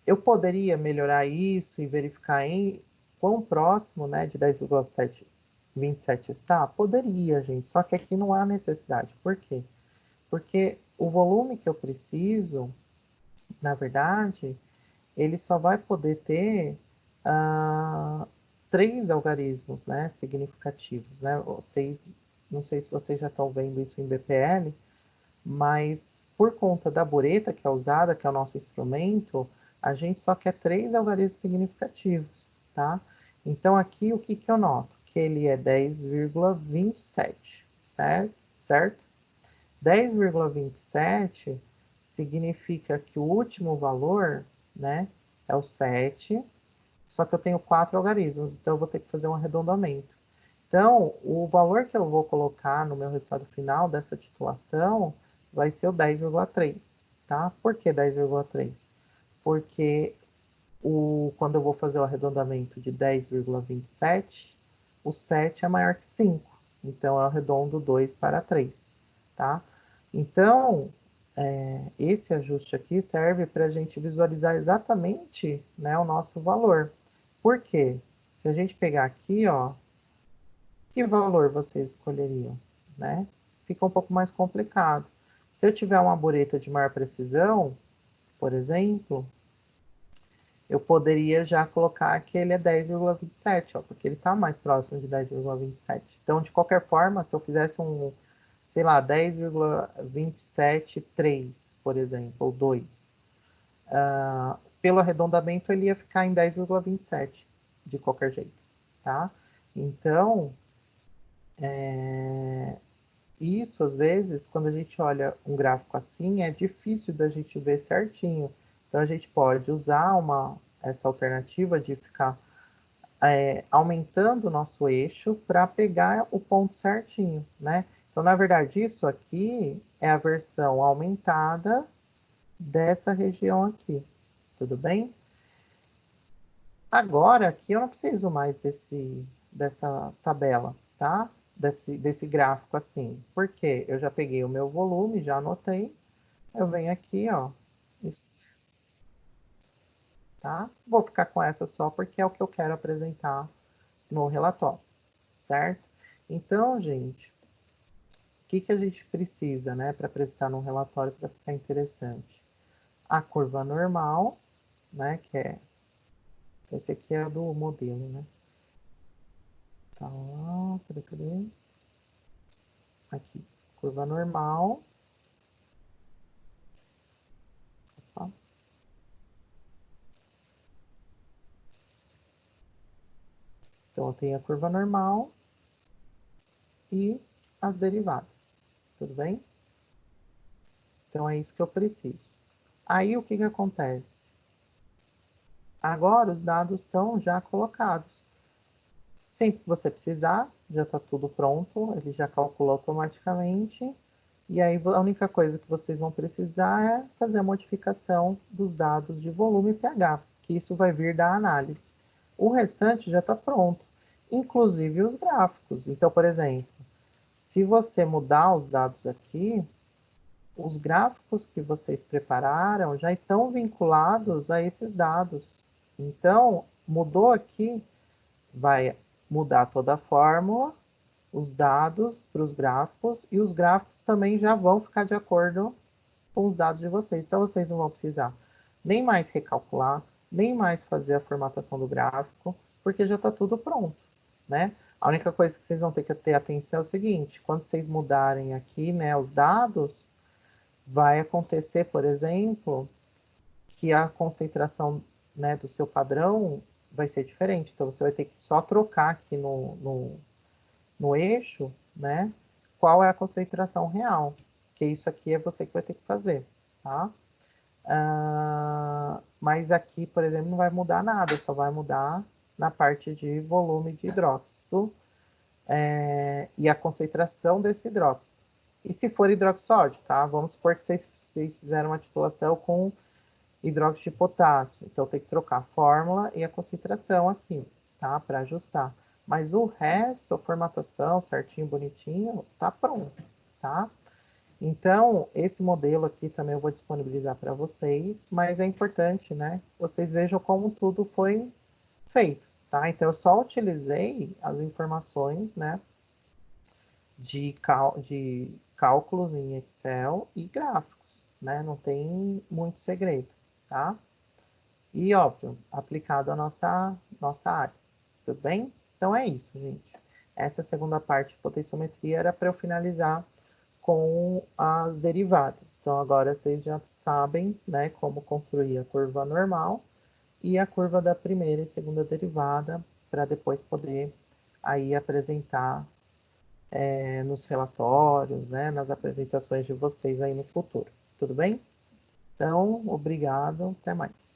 Eu poderia melhorar isso e verificar em quão próximo, né, de 10,27 está? Poderia, gente, só que aqui não há necessidade. Por quê? Porque o volume que eu preciso, na verdade, ele só vai poder ter 3 algarismos, né, significativos, né? Vocês, não sei se vocês já estão vendo isso em BPL, mas por conta da bureta que é usada, que é o nosso instrumento, a gente só quer 3 algarismos significativos, tá? Então aqui o que que eu noto? Que ele é 10,27, certo? Certo? 10,27 significa que o último valor, né, é o 7, só que eu tenho 4 algarismos, então eu vou ter que fazer um arredondamento. Então, o valor que eu vou colocar no meu resultado final dessa titulação vai ser o 10,3, tá? Por que 10,3? Porque quando eu vou fazer o arredondamento de 10,27, o 7 é maior que 5. Então, eu arredondo 2 para 3, tá? Então, esse ajuste aqui serve para a gente visualizar exatamente, né, o nosso valor. Por quê? Se a gente pegar aqui, ó, que valor vocês escolheriam, né? Fica um pouco mais complicado. Se eu tiver uma bureta de maior precisão, por exemplo, eu poderia já colocar que ele é 10,27, ó, porque ele está mais próximo de 10,27. Então, de qualquer forma, se eu fizesse um, sei lá, 10,273, por exemplo, ou 2, pelo arredondamento ele ia ficar em 10,27, de qualquer jeito, tá? Então, isso, às vezes, quando a gente olha um gráfico assim, é difícil da gente ver certinho. Então, a gente pode usar essa alternativa de ficar aumentando o nosso eixo para pegar o ponto certinho, né? Então, na verdade, isso aqui é a versão aumentada dessa região aqui, tudo bem? Agora, aqui eu não preciso mais dessa tabela, tá? Desse gráfico assim. Porque eu já peguei o meu volume, já anotei. Eu venho aqui, ó. Isso, tá? Vou ficar com essa só porque é o que eu quero apresentar no relatório, certo? Então, gente, o que que a gente precisa, né, para apresentar no relatório para ficar interessante? A curva normal, né, esse aqui é do modelo, né? Tá, cadê? Aqui, curva normal. Opa. Então, eu tenho a curva normal e as derivadas, tudo bem? Então, é isso que eu preciso. Aí, o que que acontece? Agora, os dados estão já colocados. Sempre que você precisar, já está tudo pronto, ele já calcula automaticamente. E aí, a única coisa que vocês vão precisar é fazer a modificação dos dados de volume e pH, que isso vai vir da análise. O restante já está pronto, inclusive os gráficos. Então, por exemplo, se você mudar os dados aqui, os gráficos que vocês prepararam já estão vinculados a esses dados. Então, mudou aqui, vai mudar toda a fórmula, os dados para os gráficos, e os gráficos também já vão ficar de acordo com os dados de vocês. Então, vocês não vão precisar nem mais recalcular, nem mais fazer a formatação do gráfico, porque já está tudo pronto, né? A única coisa que vocês vão ter que ter atenção é o seguinte, quando vocês mudarem aqui, né, os dados, vai acontecer, por exemplo, que a concentração, né, do seu padrão vai ser diferente. Então, você vai ter que só trocar aqui no eixo, né, qual é a concentração real. Que isso aqui é você que vai ter que fazer, tá? Mas aqui, por exemplo, não vai mudar nada, só vai mudar na parte de volume de hidróxido e a concentração desse hidróxido. E se for hidroxódio, tá? Vamos supor que vocês fizeram uma titulação com hidróxido de potássio. Então, tem que trocar a fórmula e a concentração aqui, tá? Para ajustar. Mas o resto, a formatação certinho, bonitinho, tá pronto, tá? Então, esse modelo aqui também eu vou disponibilizar para vocês, mas é importante, né? Vocês vejam como tudo foi feito, tá? Então, eu só utilizei as informações, né? De cálculos em Excel e gráficos, né? Não tem muito segredo, tá? E, óbvio, aplicado à nossa área, tudo bem? Então, é isso, gente. Essa segunda parte de potenciometria era para eu finalizar com as derivadas. Então, agora vocês já sabem, né, como construir a curva normal e a curva da primeira e segunda derivada, para depois poder aí apresentar nos relatórios, né, nas apresentações de vocês aí no futuro. Tudo bem? Então, obrigado, até mais.